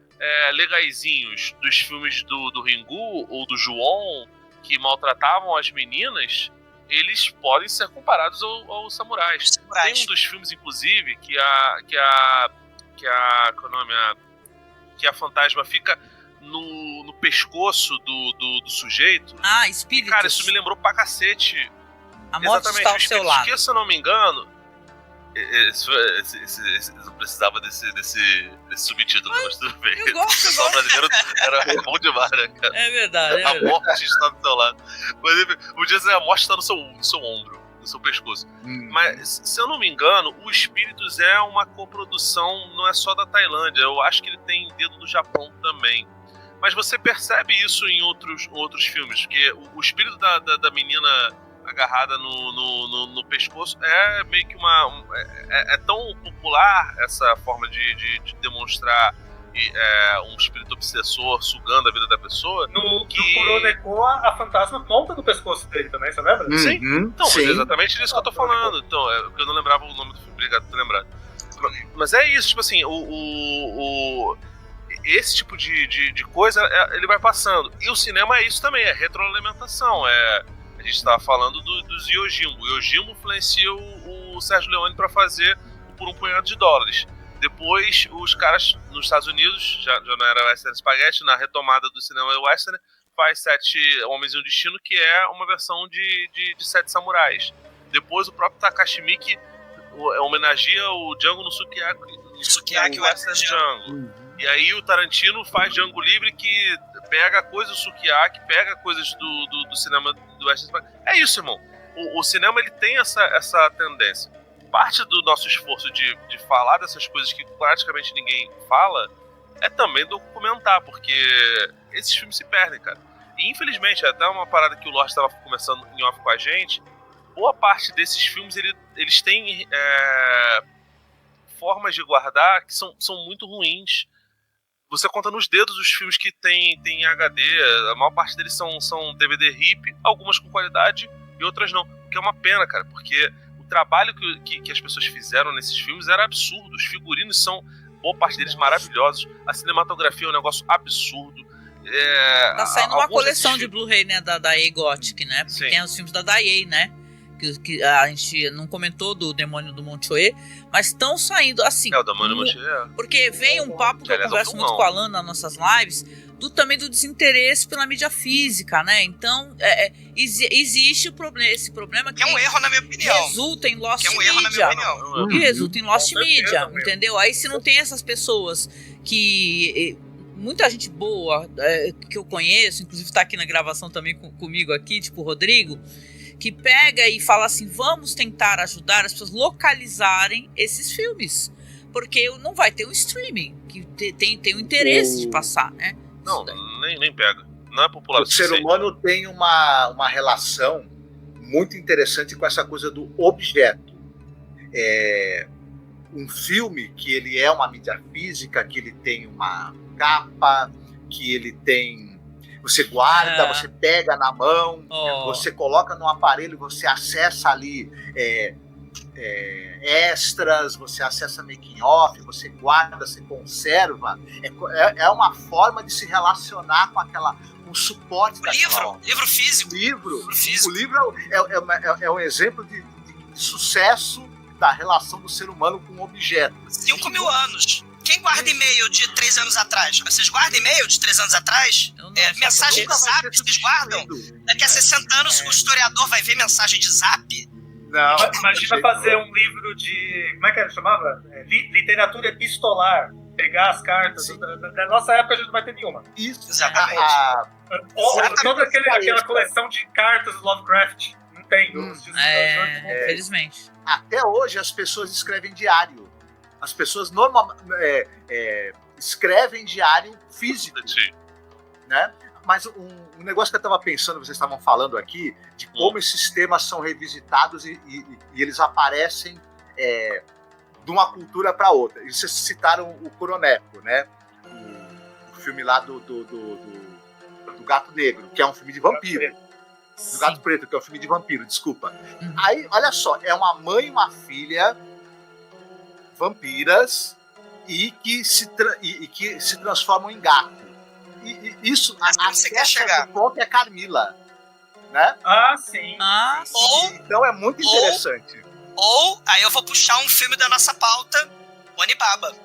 legaizinhos dos filmes do Ringu ou do Ju-On, que maltratavam as meninas, eles podem ser comparados aos samurais. Tem um dos filmes, inclusive, que a fantasma fica no pescoço do sujeito. Ah, espíritos. E, cara, isso me lembrou pra cacete. A morte está ao seu lado. Que, se eu não me engano, não precisava desse subtítulo, mas tudo bem. Eu gosto. O pessoal brasileiro era bom demais, né, cara? É verdade. A morte está do seu lado. Mas podia dizer, a morte está no seu ombro, no seu pescoço. Mas, se eu não me engano, o Espíritos é uma coprodução, não é só da Tailândia. Eu acho que ele tem dedo do Japão também. Mas você percebe isso em outros filmes, porque o espírito da menina agarrada no pescoço é meio que é tão popular essa forma de demonstrar um espírito obsessor sugando a vida da pessoa. No Kuroneko, a fantasma monta no pescoço dele também, você lembra? Sim. Então, sim. Mas é exatamente disso que eu tô falando. Então, porque eu não lembrava o nome do filme. Obrigado por ter lembrado. Mas é isso, tipo assim, esse tipo de coisa, ele vai passando. E o cinema é isso também, é retroalimentação. A gente estava falando dos Yojimbo. O Yojimbo influencia o Sérgio Leone para fazer Por um Punhado de Dólares. Depois, os caras nos Estados Unidos, já não era Western Spaghetti, na retomada do cinema western, faz 7 Homens e um Destino, que é uma versão de 7 Samurais. Depois, o próprio Takashi Miike homenageia o Django no Sukiyaki Western Django. E aí o Tarantino faz Django Livre, que pega coisas do Sukiyaki, pega coisas do cinema do Western Spaghetti. É isso, irmão. O cinema, ele tem essa tendência. Parte do nosso esforço de falar dessas coisas que praticamente ninguém fala é também documentar, porque esses filmes se perdem, cara. E infelizmente, até uma parada que o Lorde estava conversando em off com a gente, boa parte desses filmes eles têm formas de guardar que são muito ruins. Você conta nos dedos os filmes que tem HD, a maior parte deles são DVD RIP, algumas com qualidade e outras não. O que é uma pena, cara, porque o trabalho que as pessoas fizeram nesses filmes era absurdo. Os figurinos são, boa parte deles, maravilhosos. A cinematografia é um negócio absurdo. Tá saindo uma coleção de Blu-ray, né, da Daiei Gothic, né? Porque Sim. tem os filmes da Daiei, né? Que a gente não comentou do Demônio do Monte Oe, mas estão saindo assim. O Demônio do Monte Oe. Porque vem um papo que eu Aliás, converso muito com a Alan nas nossas lives, também do desinteresse pela mídia física, né? Então, existe esse problema que é um erro, na minha opinião. Resulta em lost Que é um erro, na minha media. opinião. E resulta em lost Com certeza, media, meu. entendeu? Aí se não tem essas pessoas que... Muita gente boa que eu conheço, inclusive tá aqui na gravação também comigo aqui, tipo o Rodrigo, que pega e fala assim, vamos tentar ajudar as pessoas a localizarem esses filmes. Porque não vai ter um streaming que tem o interesse de passar, né? Não, nem pega. Não é popular O ser humano tem uma relação muito interessante com essa coisa do objeto. Um filme que ele é uma mídia física, que ele tem uma capa, que ele tem... Você guarda, você pega na mão, você coloca no aparelho, você acessa ali extras, você acessa making off, você guarda, você conserva. É uma forma de se relacionar com o suporte daquela obra. Livro físico. O livro é um exemplo de sucesso da relação do ser humano com o objeto. 5.000 anos. Quem guarda e-mail de 3 anos atrás? Vocês guardam e-mail de 3 anos atrás? Mensagem de zap, vocês guardam? Daqui a 60 anos o historiador vai ver mensagem de zap? Não. Imagina fazer um livro de... Como é que ele chamava? Literatura epistolar. pegar as cartas. Da nossa época a gente não vai ter nenhuma. Isso. Exatamente. Toda aquela coleção de cartas do Lovecraft. Não tem. Infelizmente. Até hoje as pessoas escrevem diário. As pessoas normalmente escrevem diário físico, né? Mas um negócio que eu estava pensando, vocês estavam falando aqui, de como esses temas são revisitados e eles aparecem de uma cultura para outra. E vocês citaram o Coroneco, né? O filme lá do Gato Negro, que é um filme de vampiro. Do Gato Preto, que é um filme de vampiro, desculpa. Aí, olha só, é uma mãe e uma filha vampiras e que se transformam em gato. E isso, a do ponto é Carmila, né? Ah, sim. Então é muito interessante. Ou, aí eu vou puxar um filme da nossa pauta, Onibaba.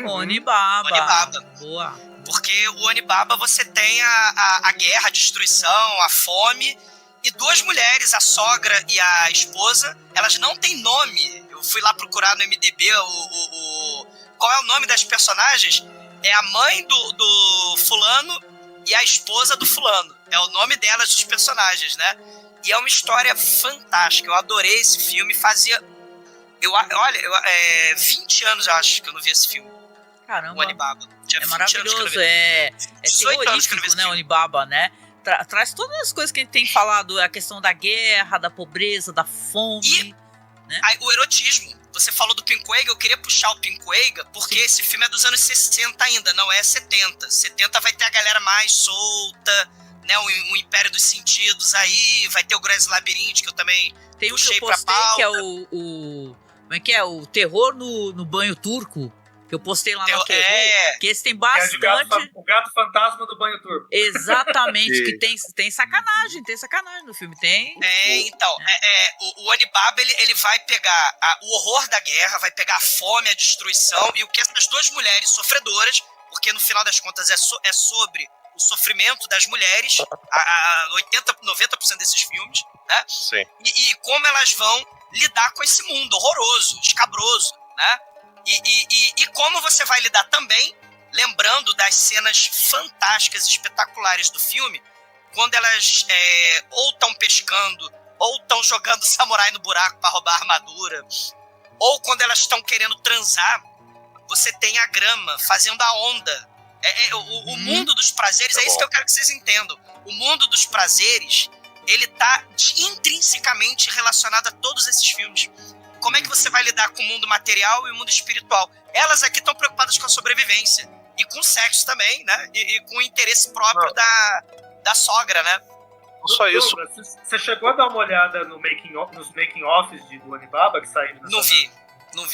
Onibaba. Boa. Porque o Onibaba você tem a guerra, a destruição, a fome, e duas mulheres, a sogra e a esposa, elas não têm nome. Eu fui lá procurar no MDB qual é o nome das personagens. É a mãe do fulano e a esposa do fulano. É o nome delas, dos personagens, né? E é uma história fantástica. Eu adorei esse filme. Fazia... 20 anos, eu acho, que eu não vi esse filme. Caramba. O Onibaba. É maravilhoso. É terrorífico, né? Onibaba, né? Traz todas as coisas que a gente tem falado. A questão da guerra, da pobreza, da fome. Né? O erotismo. Você falou do Pinkwega, eu queria puxar o Pinkwega, porque esse filme é dos anos 60 ainda, não é 70. 70 vai ter a galera mais solta, né? O Império dos Sentidos aí, vai ter o Grande Labirinto, que eu também tem puxei pra pauta. Tem pauta. Que é como é que é? O terror no banho turco. Que eu postei lá no terror. Que esse tem bastante. O gato fantasma do banho turco. Exatamente, que tem sacanagem no filme. Então, o Onibaba, ele vai pegar o horror da guerra, vai pegar a fome, a destruição, e o que essas duas mulheres sofredoras, porque no final das contas é sobre o sofrimento das mulheres, 90% desses filmes, né? Sim. E como elas vão lidar com esse mundo horroroso, escabroso, né? E como você vai lidar também, lembrando das cenas fantásticas, espetaculares do filme, quando elas ou estão pescando, ou estão jogando samurai no buraco para roubar a armadura, ou quando elas estão querendo transar, você tem a grama fazendo a onda. O mundo dos prazeres, isso que eu quero que vocês entendam. O mundo dos prazeres, ele tá intrinsecamente relacionado a todos esses filmes. Como é que você vai lidar com o mundo material e o mundo espiritual? Elas aqui estão preocupadas com a sobrevivência. E com o sexo também, né? E com o interesse próprio da sogra, né? Não só isso. Você chegou a dar uma olhada nos making-offs do Onibaba que saíram? Não vi. Não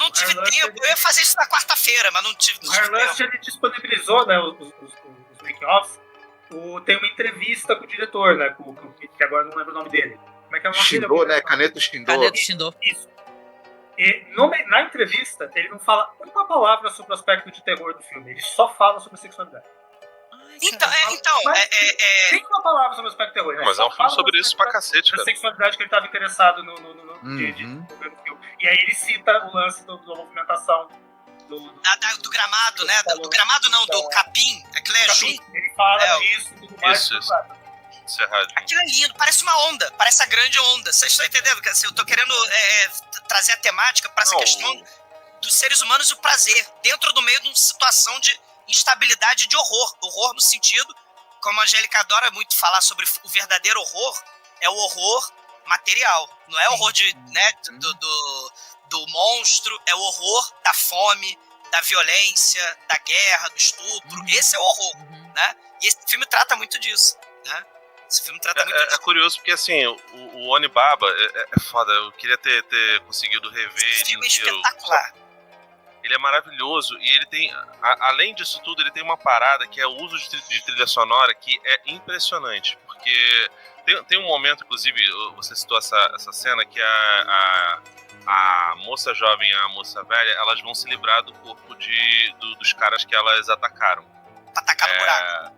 tive tempo. Eu ia fazer isso na quarta-feira, mas não tive tempo. O Harlust, ele disponibilizou, né, os making-offs. Tem uma entrevista com o diretor, né? Que agora não lembro o nome dele. Como é que é o nome dele? Shindô, né? Kaneto Shindô. Isso. E na entrevista, ele não fala uma palavra sobre o aspecto de terror do filme. Ele só fala sobre sexualidade. Tem uma palavra sobre o aspecto de terror. Né? Mas é um filme sobre isso pra cacete, cara. A sexualidade que ele estava interessado no filme. E aí ele cita o lance da movimentação do gramado, né? Do gramado não, do capim. Aquilo é junto. Ele fala disso e tudo mais. Isso. Aquilo é lindo, parece uma onda, parece a grande onda. Vocês estão entendendo? Eu tô querendo trazer a temática para essa questão dos seres humanos e o prazer, dentro do meio de uma situação de instabilidade e de horror. Horror no sentido, como a Angélica adora muito falar sobre o verdadeiro horror, é o horror material. Não é o horror do monstro, é o horror da fome, da violência, da guerra, do estupro. Esse é o horror, né? E esse filme trata muito disso, né? Esse filme trata muito disso. É curioso porque, assim, o Onibaba é foda. Eu queria ter conseguido rever. Esse filme é espetacular. Ele é maravilhoso e ele tem, além disso tudo, ele tem uma parada que é o uso de trilha sonora que é impressionante, porque tem um momento, inclusive, você citou essa cena que a moça jovem e a moça velha, elas vão se livrar do corpo dos caras que elas atacaram. Pra atacar no buraco.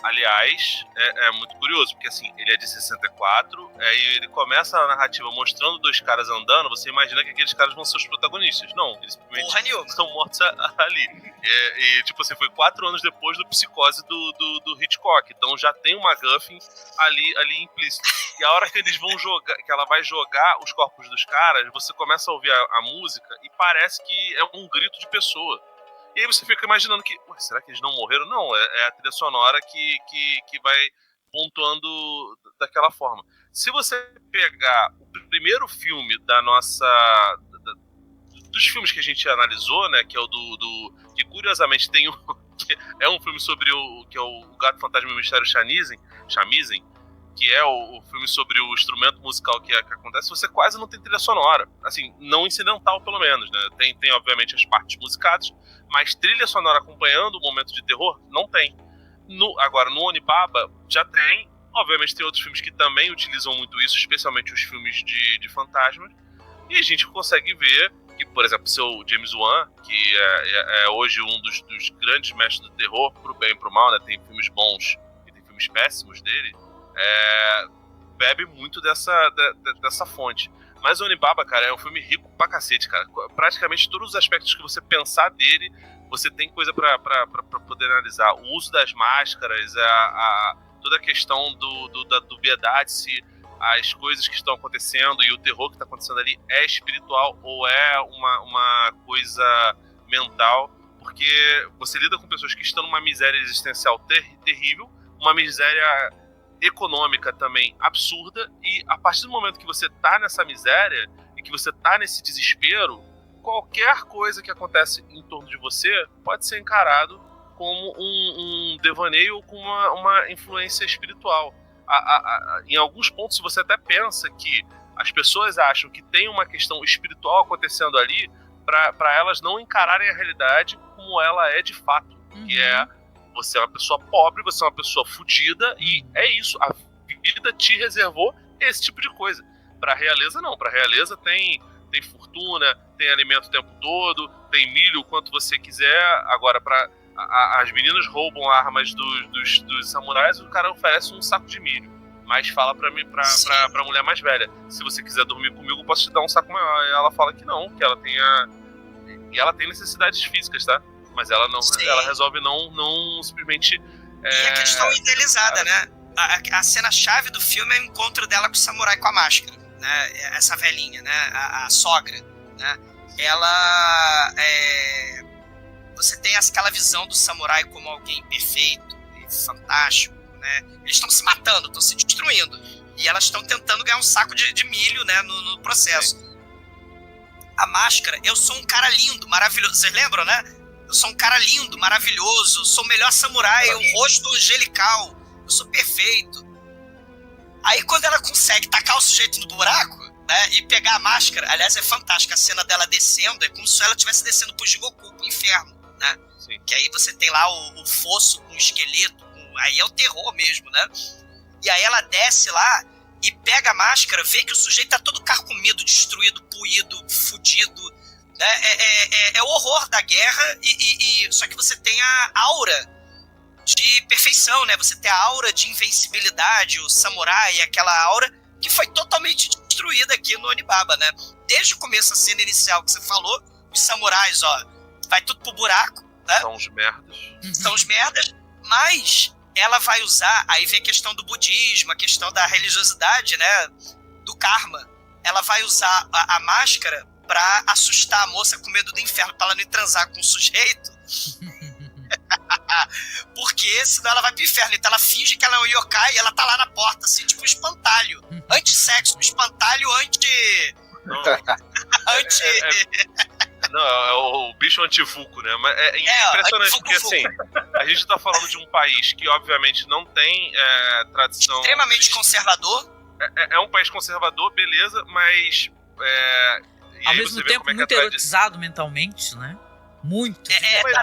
Aliás, é muito curioso, porque assim, ele é de 64, aí ele começa a narrativa mostrando dois caras andando, você imagina que aqueles caras vão ser os protagonistas. Não, eles simplesmente estão mortos ali. E tipo assim, foi 4 anos depois do Psicose do Hitchcock, então já tem uma MacGuffin ali implícito. E a hora que eles vão jogar, que ela vai jogar os corpos dos caras, você começa a ouvir a música e parece que é um grito de pessoa. E aí você fica imaginando que, será que eles não morreram? Não, é a trilha sonora que vai pontuando daquela forma. Se você pegar o primeiro filme dos filmes que a gente analisou, né, que é o que curiosamente tem que é um filme sobre que é o Gato Fantasma e o Mistério Shamisen, que é o filme sobre o instrumento musical que acontece, você quase não tem trilha sonora. Assim, não incidental, pelo menos, né? Tem obviamente, as partes musicadas, mas trilha sonora acompanhando o momento de terror, não tem. Agora, no Onibaba, já tem. Obviamente, tem outros filmes que também utilizam muito isso, especialmente os filmes de fantasmas. E a gente consegue ver que, por exemplo, o seu James Wan, que é hoje um dos grandes mestres do terror, pro bem e pro mal, né? Tem filmes bons e tem filmes péssimos dele. Bebe muito dessa fonte. Mas o Onibaba, cara, é um filme rico pra cacete, cara. Praticamente todos os aspectos que você pensar dele, você tem coisa pra poder analisar. O uso das máscaras, toda a questão da dubiedade, se as coisas que estão acontecendo e o terror que está acontecendo ali é espiritual ou é uma coisa mental. Porque você lida com pessoas que estão numa miséria existencial terrível, uma miséria econômica também absurda, e a partir do momento que você tá nessa miséria e que você tá nesse desespero, qualquer coisa que acontece em torno de você pode ser encarado como um devaneio ou como uma influência espiritual. Em alguns pontos você até pensa que as pessoas acham que tem uma questão espiritual acontecendo ali para elas não encararem a realidade como ela é de fato, que é: você é uma pessoa pobre, você é uma pessoa fodida, e é isso, a vida te reservou esse tipo de coisa. Pra realeza, não. Pra realeza tem fortuna, tem alimento o tempo todo, tem milho o quanto você quiser. Agora, as meninas roubam armas dos samurais, o cara oferece um saco de milho. Mas fala pra mulher mais velha: se você quiser dormir comigo, eu posso te dar um saco maior. E ela fala que não, que ela tem necessidades físicas, tá? Mas ela resolve não simplesmente... E a questão idealizada, né? A cena-chave do filme é o encontro dela com o samurai com a máscara, né? Essa velhinha, né? A sogra, né? Ela... Você tem aquela visão do samurai como alguém perfeito e fantástico, né? Eles estão se matando, estão se destruindo. E elas estão tentando ganhar um saco de milho, né? No processo. Sim. A máscara: eu sou um cara lindo, maravilhoso. Vocês lembram, né? Eu sou um cara lindo, maravilhoso, sou o melhor samurai, um rosto angelical, eu sou perfeito. Aí quando ela consegue tacar o sujeito no buraco, né, e pegar a máscara, aliás, é fantástica a cena dela descendo, é como se ela estivesse descendo pro Jigoku, pro inferno, né? Sim. Que aí você tem lá o fosso com o esqueleto, aí é o terror mesmo, né? E aí ela desce lá e pega a máscara, vê que o sujeito tá todo carcomido, destruído, puído, fudido. É o horror da guerra, só que você tem a aura de perfeição, né? Você tem a aura de invencibilidade, o samurai, aquela aura que foi totalmente destruída aqui no Onibaba, né? Desde o começo, a cena inicial que você falou, os samurais, vai tudo pro buraco, né? São os merdas. São os merdas, mas ela vai usar, aí vem a questão do budismo, a questão da religiosidade, né? Do karma. Ela vai usar a máscara pra assustar a moça com medo do inferno, pra ela não ir transar com o sujeito. Porque senão ela vai pro inferno. Então ela finge que ela é um yokai e ela tá lá na porta, assim, tipo um espantalho. Anti-sexo, um espantalho Não, é o bicho antivuco, né? Mas é impressionante porque, assim, a gente tá falando de um país que, obviamente, não tem tradição... extremamente conservador. É um país conservador, beleza, mas... ao mesmo tempo muito erotizado mentalmente, né? Muito.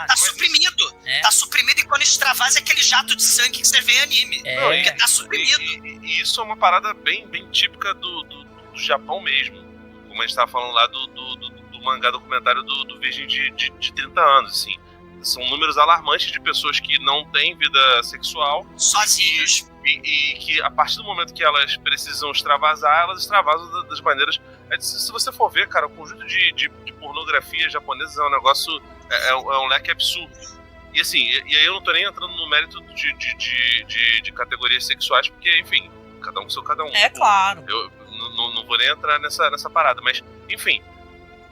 Tá suprimido. Tá suprimido, e quando extravasa é aquele jato de sangue que você vê em anime. Porque tá suprimido. E isso é uma parada bem típica do Japão mesmo. Como a gente tava falando lá do mangá documentário do Virgem de 30 anos, assim. são números alarmantes de pessoas que não têm vida sexual. Sozinhos. E que a partir do momento que elas precisam extravasar, elas extravasam das maneiras... Se você for ver, cara, o conjunto de pornografia japonesa é um negócio... É um leque absurdo. E assim, e aí eu não tô nem entrando no mérito de categorias sexuais, porque, enfim, cada um com seu cada um. É claro. Eu não vou nem entrar nessa parada, mas, enfim...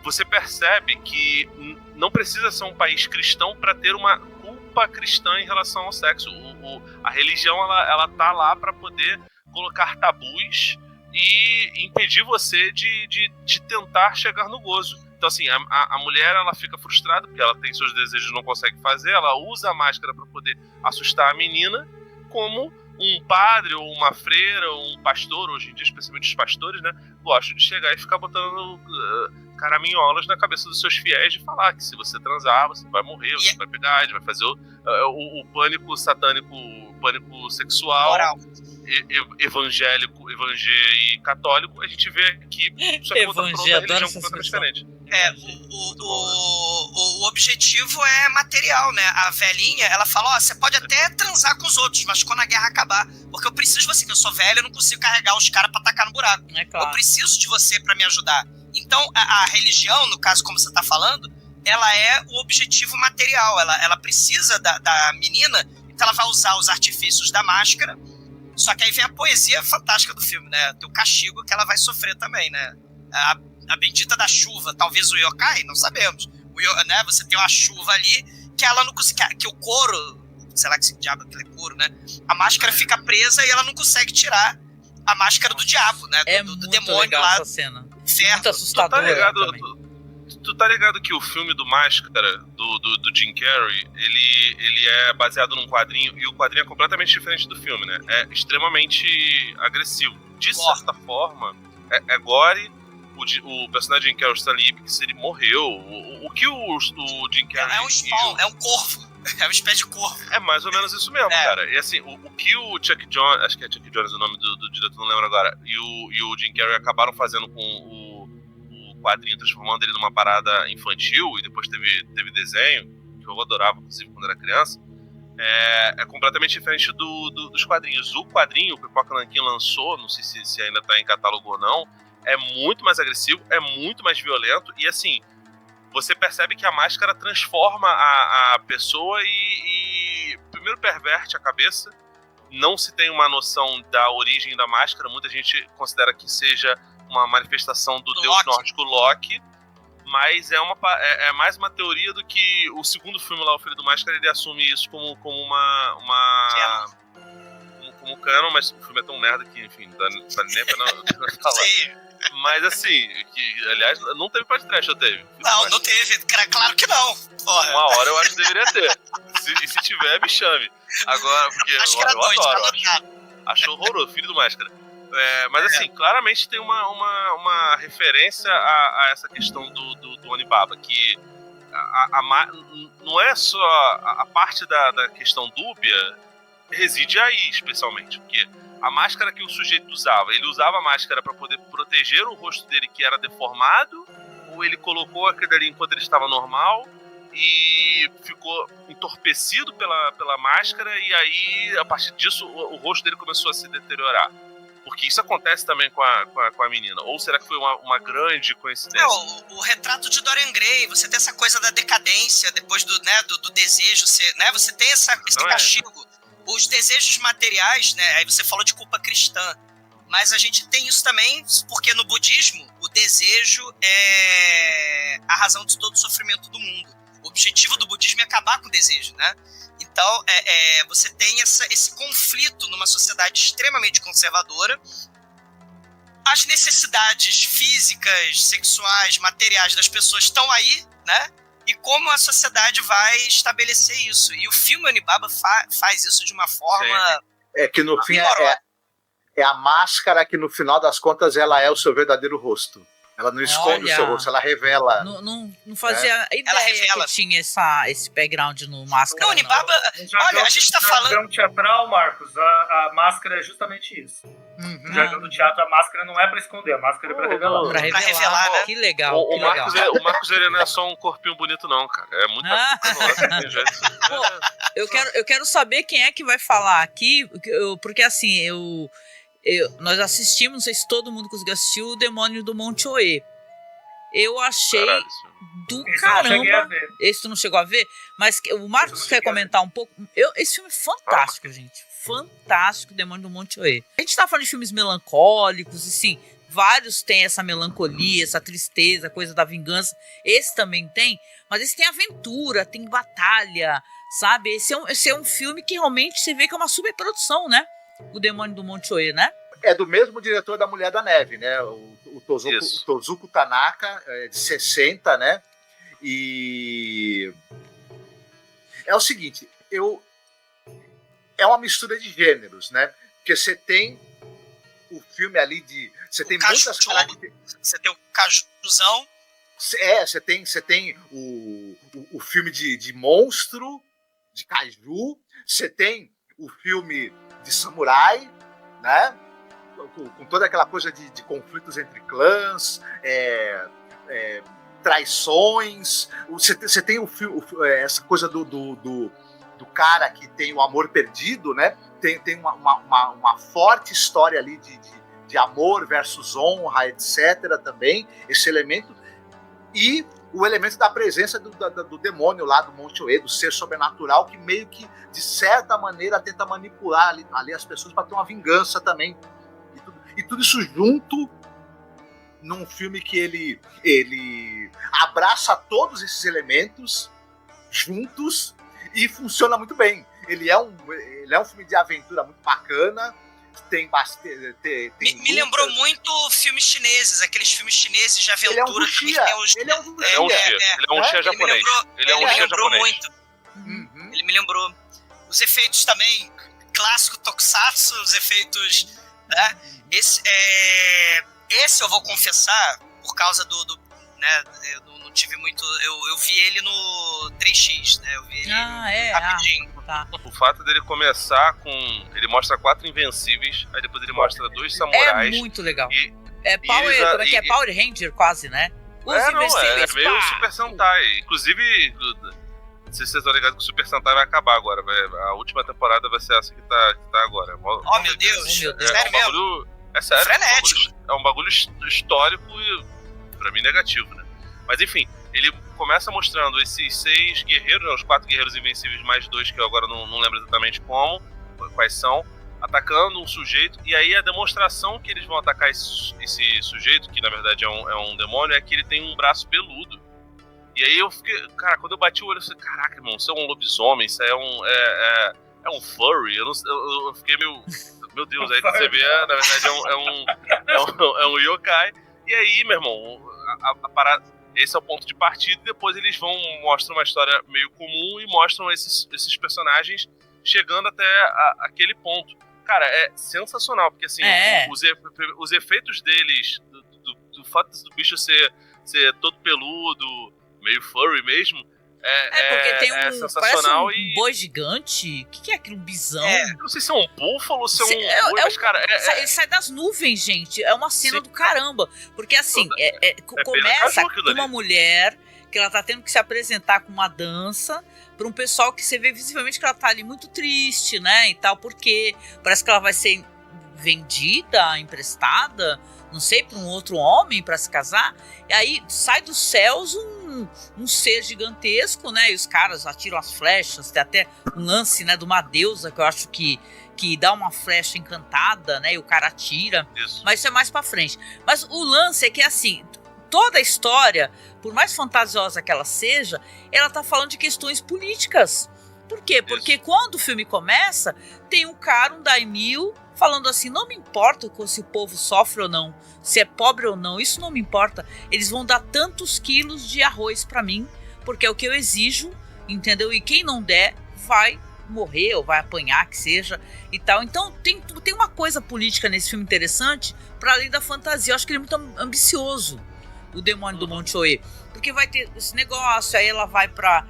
Você percebe que não precisa ser um país cristão para ter uma culpa cristã em relação ao sexo. A religião ela tá lá para poder colocar tabus e impedir você de tentar chegar no gozo. Então, assim, a mulher ela fica frustrada porque ela tem seus desejos e não consegue fazer, ela usa a máscara para poder assustar a menina, como um padre ou uma freira ou um pastor, hoje em dia, especialmente os pastores, né, gostam de chegar e ficar botando caraminholas na cabeça dos seus fiéis de falar que se você transar, você vai morrer, você vai pegar AIDS, vai fazer o pânico satânico, o pânico sexual, Moral. evangélico, e católico. A gente vê aqui, só que voltando pra outra religião completamente diferente. O objetivo é material, né? A velhinha, ela fala, ó, você pode até transar com os outros, mas quando a guerra acabar, porque eu preciso de você, que eu sou velha, eu não consigo carregar os caras pra tacar no buraco. É claro. Eu preciso de você pra me ajudar. Então, a religião, no caso como você tá falando, ela é o objetivo material, ela precisa da menina, então ela vai usar os artifícios da máscara, só que aí vem a poesia fantástica do filme, né? Tem o castigo que ela vai sofrer também, né? A bendita da chuva, talvez o yokai, não sabemos. Né? Você tem uma chuva ali que ela não consegue. Que o couro, sei lá que esse diabo aquele é couro, né? A máscara fica presa e ela não consegue tirar a máscara do diabo, né? É do muito demônio legal lá. essa cena. Ferro. Muito assustador. Tu tá ligado que o filme do Máscara, do Jim Carrey, ele é baseado num quadrinho, e o quadrinho é completamente diferente do filme, né? É extremamente agressivo. De certa forma, é gore. O personagem Jim Carrey, Stanley Ipkiss, ele morreu. O que o Jim Carrey... É um spawn, é um corvo. É uma espécie de corvo. É mais ou menos isso mesmo, cara. E assim, o que o Chuck Jones... Acho que é Chuck Jones o nome do diretor, não lembro agora. E o Jim Carrey acabaram fazendo com o quadrinho, transformando ele numa parada infantil, e depois teve desenho, que eu adorava, inclusive, quando era criança. É completamente diferente dos quadrinhos. O quadrinho, o Pipoca Nanquim lançou, não sei se ainda tá em catálogo ou não, é muito mais agressivo, é muito mais violento, e assim, você percebe que a máscara transforma a pessoa e primeiro perverte a cabeça. Não se tem uma noção da origem da máscara, muita gente considera que seja uma manifestação do deus nórdico Loki, mas é mais uma teoria do que o segundo filme lá, O Filho do Máscara, ele assume isso como como canon, mas o filme é tão merda que, enfim, não dá nem pra não falar. Sim. Mas assim, que, aliás, não teve podcast, ou teve? Não teve. Claro que não. Porra. Uma hora eu acho que deveria ter. E se tiver, me chame. Agora, porque Acho que eu era dois, adoro. Acho horroroso, Filho do Máscara. Mas assim, claramente tem uma referência a essa questão do Onibaba, que não é só a parte da questão dúbia, reside aí, especialmente, porque a máscara que o sujeito usava, ele usava a máscara para poder proteger o rosto dele que era deformado, ou ele colocou aquele ali enquanto ele estava normal e ficou entorpecido pela máscara, e aí, a partir disso, o rosto dele começou a se deteriorar. Porque isso acontece também com a menina. Ou será que foi uma grande coincidência? O retrato de Dorian Gray, você tem essa coisa da decadência depois do desejo, né? Você tem esse castigo. Os desejos materiais, né? Aí você falou de culpa cristã. Mas a gente tem isso também, porque no budismo, o desejo é a razão de todo o sofrimento do mundo. O objetivo do budismo é acabar com o desejo, né? Então, você tem esse conflito numa sociedade extremamente conservadora. As necessidades físicas, sexuais, materiais das pessoas estão aí, né? E como a sociedade vai estabelecer isso. E o filme Onibaba faz isso de uma forma... É que no fim é a máscara que no final das contas ela é o seu verdadeiro rosto. Ela não esconde Olha, o seu rosto, ela revela. Não fazia ideia revela. que tinha esse background no Máscara. Não, Onibaba, olha, a gente tá falando. No teatral, Marcos, a máscara é justamente isso. No jargão do teatro, a máscara não é pra esconder, a máscara é pra revelar. Pra revelar, né? Que legal, O que legal. Marcos, ele não é só um corpinho bonito, não, cara. É muita coisa nossa, tem jeito. Eu quero saber quem é que vai falar aqui, porque assim, nós assistimos, não sei se todo mundo conseguiu assistir, o Demônio do Monte Oê. Eu achei Caralho, do Esse eu não cheguei a caramba. ver. Esse tu não chegou a ver? Mas o Marcos quer comentar um pouco. Esse filme é fantástico, gente. Fantástico, Demônio do Monte Oê. A gente tá falando de filmes melancólicos, e sim, vários têm essa melancolia, essa tristeza, coisa da vingança. Esse também tem, mas esse tem aventura, tem batalha, sabe? Esse é um filme que realmente você vê que é uma superprodução, né? O Demônio do Monte Oê, né? É do mesmo diretor da Mulher da Neve, né? O Tozuko Tanaka, de 60, né? E é o seguinte, é uma mistura de gêneros, né? Porque você tem o filme ali você tem muitas características. Você tem o cajuzão. Você tem o filme de monstro, de kaiju, você tem o filme de samurai, né? Com toda aquela coisa de conflitos entre clãs, traições. Você tem essa coisa do cara que tem o amor perdido, né? Tem uma forte história ali de amor versus honra, etc. também, esse elemento. E o elemento da presença do demônio lá do Monte Oê, do ser sobrenatural, que meio que, de certa maneira, tenta manipular ali as pessoas para ter uma vingança também. E tudo isso junto num filme que ele abraça todos esses elementos juntos e funciona muito bem. Ele é um filme de aventura muito bacana. Tem bastante. Me lembrou muito filmes chineses, aqueles filmes chineses de aventura. Ele é um wuxia japonês. Ele me lembrou muito. Uhum. Ele me lembrou. Os efeitos também, clássico tokusatsu, os efeitos. Né? Esse eu vou confessar, por causa né, eu não tive muito. Eu vi ele no 3x, né? Eu vi ele rapidinho. Tá. O fato dele começar com. Ele mostra 4 invencíveis, aí depois ele mostra 2 samurais. É muito legal. É Power Ranger quase, né? É meio Super Sentai. Inclusive, não sei se vocês estão ligados que o Super Sentai vai acabar agora. A última temporada vai ser essa que tá agora. Oh, meu Deus. Sério mesmo? É sério. Frenético. É um bagulho histórico e, pra mim, negativo, né? Mas enfim, ele começa mostrando esses 6 guerreiros, né, os 4 guerreiros invencíveis mais 2, que eu agora não lembro exatamente quais são, atacando um sujeito, e aí a demonstração que eles vão atacar esse sujeito, que na verdade é um demônio, é que ele tem um braço peludo. E aí eu fiquei, cara, quando eu bati o olho, eu falei, caraca, irmão, isso é um lobisomem, isso é um furry, eu fiquei meio... Meu Deus, aí você vê, na verdade é um yokai. E aí, meu irmão, a parada, esse é o ponto de partida, e depois eles mostram uma história meio comum e mostram esses personagens chegando até aquele ponto. Cara, é sensacional, porque assim, os efeitos deles, do fato do bicho ser todo peludo, meio furry mesmo, porque tem sensacional. Parece um boi gigante. O que é aquilo? Um bisão? Não sei se é um búfalo ou se é um boi, mas, cara... Ele sai das nuvens, gente. É uma cena do caramba. Porque, assim, começa com uma mulher que ela tá tendo que se apresentar com uma dança para um pessoal que você vê visivelmente que ela tá ali muito triste, né, e tal, porque parece que ela vai ser vendida, emprestada, não sei, para um outro homem para se casar. E aí sai dos céus um ser gigantesco, né? E os caras atiram as flechas. Tem até um lance, né, de uma deusa que eu acho que dá uma flecha encantada, né? E o cara atira. Isso. Mas isso é mais pra frente. Mas o lance é que, assim, toda a história, por mais fantasiosa que ela seja, ela tá falando de questões políticas. Por quê? Porque quando o filme começa, tem um cara, um daimyo, falando assim, não me importa se o povo sofre ou não, se é pobre ou não, isso não me importa. Eles vão dar tantos quilos de arroz pra mim, porque é o que eu exijo, entendeu? E quem não der, vai morrer ou vai apanhar, que seja, e tal. Então tem uma coisa política nesse filme interessante, para além da fantasia. Eu acho que ele é muito ambicioso. o demônio do Monte Oê. Porque vai ter esse negócio, aí ela vai para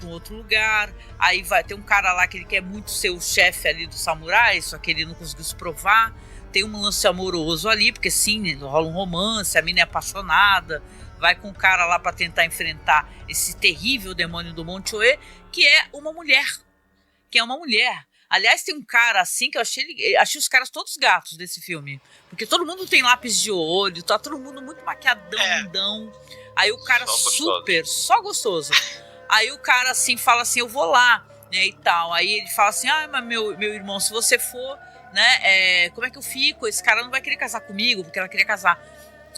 um outro lugar, aí vai ter um cara lá que ele quer muito ser o chefe ali dos samurais, só que ele não conseguiu se provar. Tem um lance amoroso ali, porque sim, rola um romance, a mina é apaixonada, vai com o cara lá para tentar enfrentar esse terrível demônio do Monte Oê, que é uma mulher. Aliás, tem um cara assim que eu achei os caras todos gatos desse filme. Porque todo mundo tem lápis de olho, tá todo mundo muito maquiadão, lindão. Aí o cara só gostoso. Aí o cara assim fala assim, eu vou lá, né, e tal. Aí ele fala assim, mas meu irmão, se você for, né, como é que eu fico? Esse cara não vai querer casar comigo, porque ela queria casar.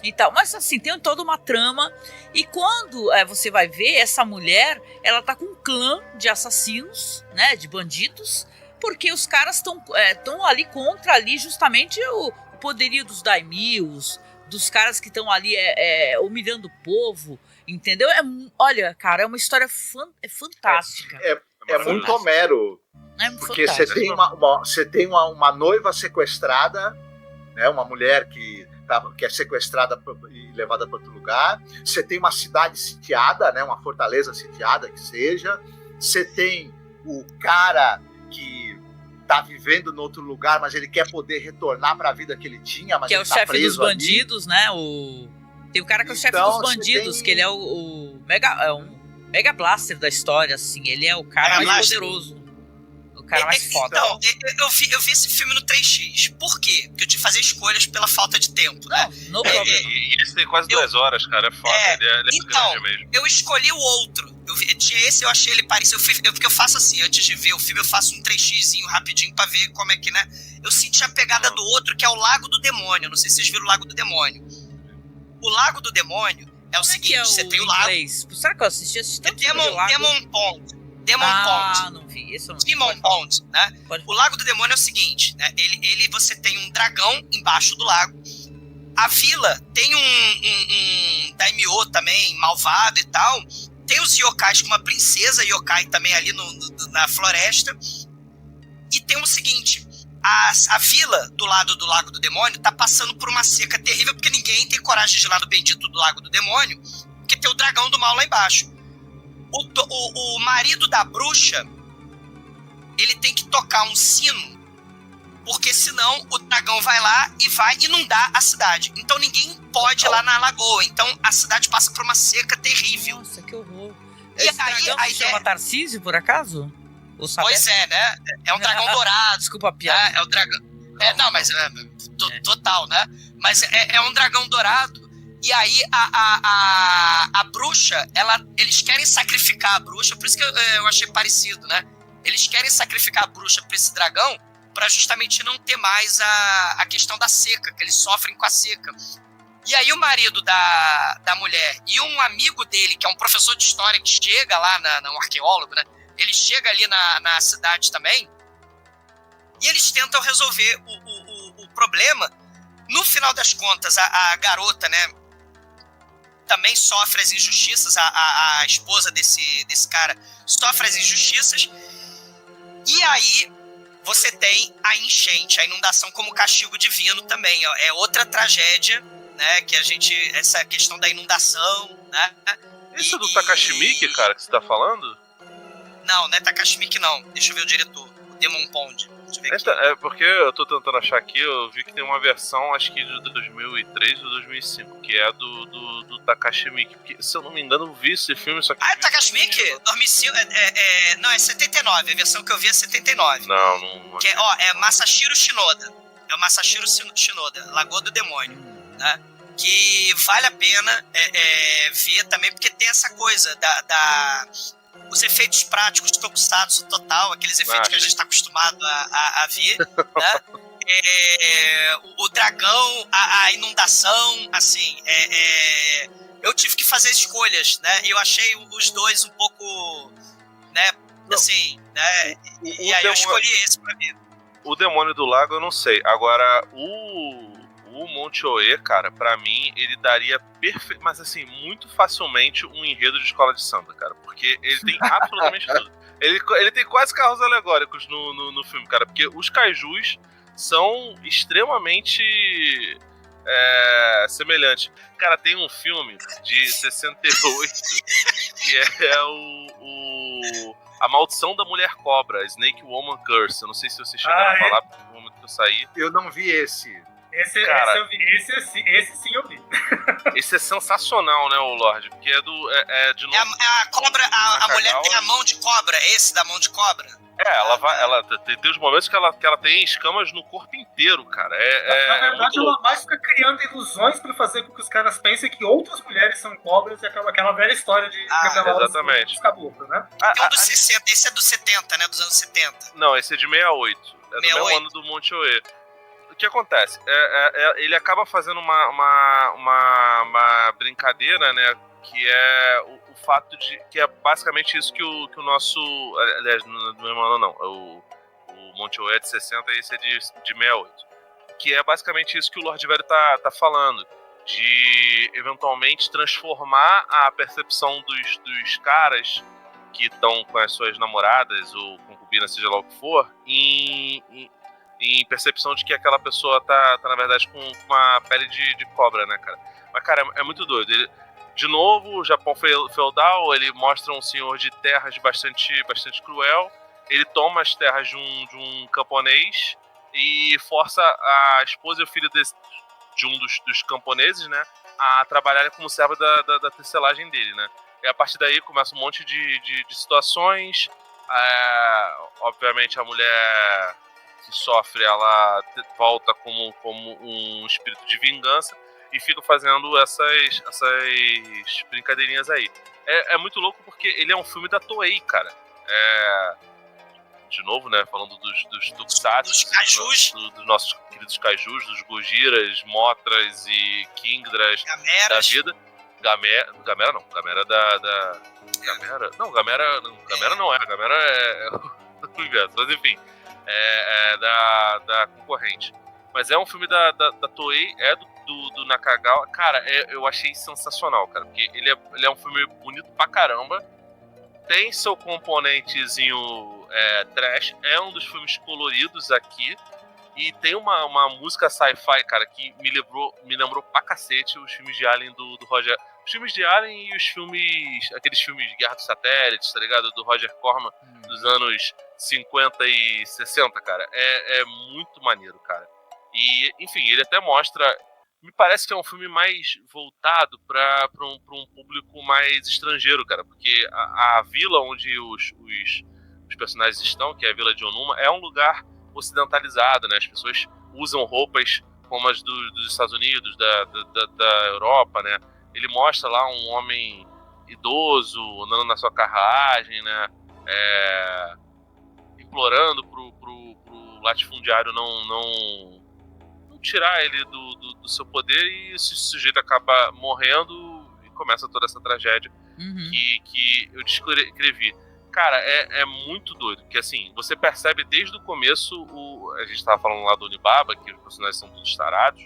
E tal. Mas assim, tem toda uma trama. E quando você vai ver, essa mulher, ela tá com um clã de assassinos, né, de bandidos, porque os caras estão ali contra ali justamente o poderio dos daimios, dos caras que estão ali humilhando o povo, entendeu? Olha, cara, é uma história fantástica. É muito Homero. Porque você tem uma noiva sequestrada, né, uma mulher que é sequestrada e levada para outro lugar. Você tem uma cidade sitiada, né, uma fortaleza sitiada que seja. Você tem o cara que tá vivendo em outro lugar, mas ele quer poder retornar para a vida que ele tinha, mas que ele é o chefe dos bandidos, ali. Né? Tem o cara que é o chefe dos bandidos, que ele é um mega blaster da história, assim. Ele é o cara mais poderoso. O cara mais foda. Então, eu vi esse filme no 3x. Por quê? Porque eu tive que fazer escolhas pela falta de tempo, né? Não problema. E esse tem quase 2 horas, cara. É foda. Ele é então, grande mesmo. Eu escolhi o outro. Tinha esse, eu achei ele parecido. Porque eu faço assim, antes de ver o filme, eu faço um 3xzinho rapidinho pra ver como é que, né? Eu senti a pegada do outro, que é o Lago do Demônio. Não sei se vocês viram o Lago do Demônio. O Lago do Demônio é o seguinte, você tem o lago... Será que eu assisti tanto Demon Pond. Não vi. Esse eu não vi. Demon Pond, né? O Lago do Demônio é o seguinte, né? Você tem um dragão embaixo do lago. A vila tem um daimyo também, malvado e tal. Tem os yokais, com uma princesa yokai também ali na floresta. E tem o seguinte, a vila do lado do Lago do Demônio tá passando por uma seca terrível, porque ninguém tem coragem de ir lá no bendito do Lago do Demônio, porque tem o dragão do mal lá embaixo. O marido da bruxa, ele tem que tocar um sino, porque senão o dragão vai lá e vai inundar a cidade. Então ninguém pode ir lá na lagoa. Então a cidade passa por uma seca terrível. Nossa, que horror. E esse dragão se chama Tarcísio, por acaso? Pois é, né? É um dragão dourado. Desculpa a piada. É o dragão... não, mas total, né? Mas é um dragão dourado. E aí a bruxa, eles querem sacrificar a bruxa, por isso que eu achei parecido, né? Eles querem sacrificar a bruxa para esse dragão, para justamente não ter mais a questão da seca, que eles sofrem com a seca. E aí o marido da mulher e um amigo dele, que é um professor de história, que chega lá, um arqueólogo, né? Ele chega ali na cidade também, e eles tentam resolver o problema. No final das contas, a garota, né, também sofre as injustiças, a esposa desse cara sofre as injustiças, e aí você tem a enchente, a inundação como castigo divino também, é outra tragédia, né, que essa questão da inundação, né. Isso é do Takashi Miike, cara, que você tá falando? Não é Takashi Miike não, deixa eu ver o diretor, o Demon Pond. É porque eu tô tentando achar aqui, eu vi que tem uma versão, acho que de 2003 ou 2005, que é do Takashi Miike. Porque, se eu não me engano, eu vi esse filme, só que... é Takashi Miike? 2005? Não, é 79, a versão que eu vi é 79. Não. Que é Masashiro Shinoda. É o Masashiro Shinoda, Lagoa do Demônio, né? Que vale a pena ver também, porque tem essa coisa os efeitos práticos tokusatsu total, aqueles efeitos que a gente está acostumado a ver, né? O dragão, a inundação, assim, eu tive que fazer escolhas, né? Eu achei os dois um pouco, né, assim, né? E aí eu escolhi esse pra mim. O Demônio do Lago eu não sei. Agora, o Monte Oê, cara, pra mim, ele daria mas assim, muito facilmente um enredo de escola de samba, cara, porque ele tem absolutamente tudo. Ele tem quase carros alegóricos no filme, cara, porque os kaijus são extremamente semelhante. Cara, tem um filme de 68 que é A Maldição da Mulher Cobra, Snake Woman Curse. Eu não sei se vocês chegaram a falar no momento que eu saí. Eu não vi esse. Esse eu vi. Esse sim eu vi. Esse é sensacional, né, o Lorde? Porque de novo... A cobra, a mulher tem a mão de cobra, esse da mão de cobra? Ela tem os momentos que ela tem escamas no corpo inteiro, cara. Na verdade, ela mais fica criando ilusões pra fazer com que os caras pensem que outras mulheres são cobras e acaba aquela velha história de revelar exatamente. os caboclos, né? Tem um dos 60, esse é dos 70, né? Dos anos 70. Não, esse é de 68. É do 68. mesmo ano do Monte Oê. O que acontece? Ele acaba fazendo uma brincadeira, né? Que é o fato de... Que é basicamente isso que o nosso... Aliás, no mesmo ano não. O Monte Oê é de 60 e esse é de 68. Que é basicamente isso que o Lorde Velho tá falando. De, eventualmente, transformar a percepção dos caras que estão com as suas namoradas ou concubinas, seja lá o que for, em percepção de que aquela pessoa tá na verdade, com uma pele de cobra, né, cara? Mas, cara, é muito doido. De novo, o Japão feudal, ele mostra um senhor de terras bastante cruel. Ele toma as terras de um camponês e força a esposa e o filho de um dos camponeses, né, a trabalharem como serva da tecelagem dele, né? E a partir daí começa um monte de situações. Obviamente a mulher que sofre, ela volta como um espírito de vingança e fica fazendo essas brincadeirinhas aí. É muito louco porque ele é um filme da Toei, cara. De novo, né, falando dos Tokusatsu, dos kaijus, dos nossos queridos kaijus, dos Gojiras, Motras e Kingdras da vida. Gamera não, Gamera Gamera? Não, Gamera não é, Gamera é o inverso, mas enfim, da concorrente. Mas é um filme da Toei, do Nakagawa. Cara, eu achei sensacional, cara, porque ele é um filme bonito pra caramba, tem seu componentezinho trash, é um dos filmes coloridos aqui, e tem uma música sci-fi, cara, que me lembrou pra cacete os filmes de Alien do Roger... Os filmes de Alien e os filmes... Aqueles filmes de Guerra dos Satélites, tá ligado? Do Roger Corman, dos anos 50 e 60, cara. É muito maneiro, cara. E, enfim, ele até mostra... Me parece que é um filme mais voltado pra um público mais estrangeiro, cara. Porque a vila onde os personagens estão, que é a Vila de Onuma, é um lugar ocidentalizado, né? As pessoas usam roupas como as dos Estados Unidos, da Europa, né? Ele mostra lá um homem idoso andando na sua carruagem, né? Implorando pro latifundiário não tirar ele do seu poder, e esse sujeito acaba morrendo e começa toda essa tragédia que eu descrevi. Cara, é muito doido, porque assim, você percebe desde o começo, a gente tava falando lá do Onibaba, que os personagens são todos tarados,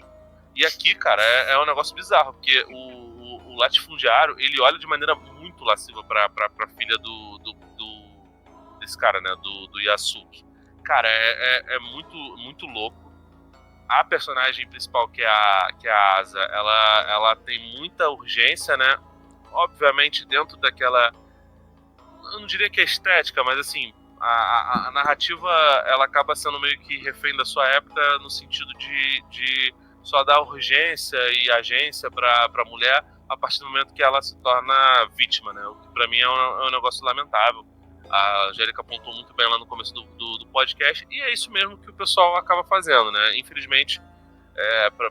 e aqui, cara, é um negócio bizarro, porque o latifundiário, ele olha de maneira muito lasciva pra filha desse cara, né, do Yasuki. Cara, é muito, muito louco. A personagem principal, que é a Asa, ela tem muita urgência, né, obviamente dentro daquela... Eu não diria que é estética, mas assim, a narrativa, ela acaba sendo meio que refém da sua época, no sentido de só dar urgência e agência pra mulher a partir do momento que ela se torna vítima, né? O que pra mim é um negócio lamentável. A Angélica apontou muito bem lá no começo do podcast, e é isso mesmo que o pessoal acaba fazendo, né? Infelizmente,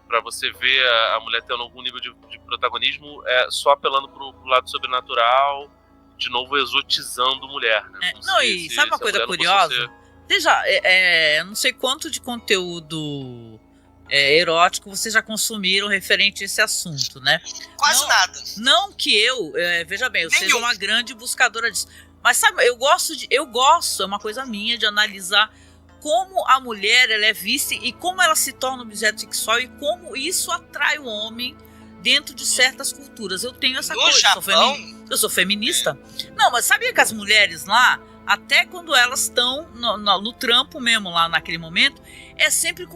pra você ver a mulher tendo algum nível de protagonismo, só apelando pro lado sobrenatural, de novo exotizando mulher, né? Sabe uma coisa curiosa? Veja, eu não sei quanto de conteúdo erótico vocês já consumiram referente a esse assunto, né? Quase nada. Não que veja bem, eu seja uma grande buscadora disso. Mas sabe, eu gosto, é uma coisa minha, de analisar como a mulher ela é vista e como ela se torna objeto sexual e como isso atrai o homem dentro de certas culturas. Eu tenho essa coisa. Japão? Eu sou feminista. Não, mas sabia que as mulheres lá, até quando elas estão no trampo mesmo, lá naquele momento, é sempre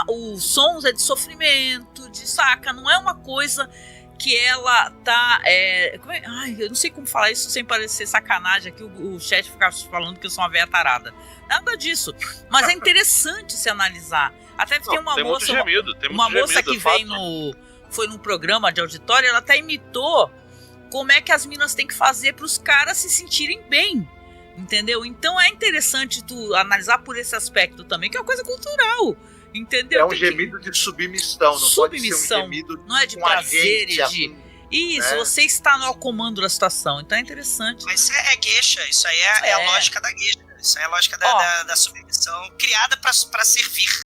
os sons é de sofrimento, de saca, não é uma coisa que ela tá... eu não sei como falar isso sem parecer sacanagem aqui, o chat ficar falando que eu sou uma véia tarada. Nada disso, mas é interessante se analisar. Até tem uma moça... Uma moça que foi num programa de auditório, ela até imitou como é que as minas têm que fazer para os caras se sentirem bem, entendeu? Então é interessante tu analisar por esse aspecto também, que é uma coisa cultural, entendeu? É um gemido de submissão, não pode ser um gemido não é de prazer e de... Isso, você está no comando da situação, então é interessante. Mas isso é geisha, isso aí é a lógica da geisha, isso aí é a lógica da submissão criada para servir.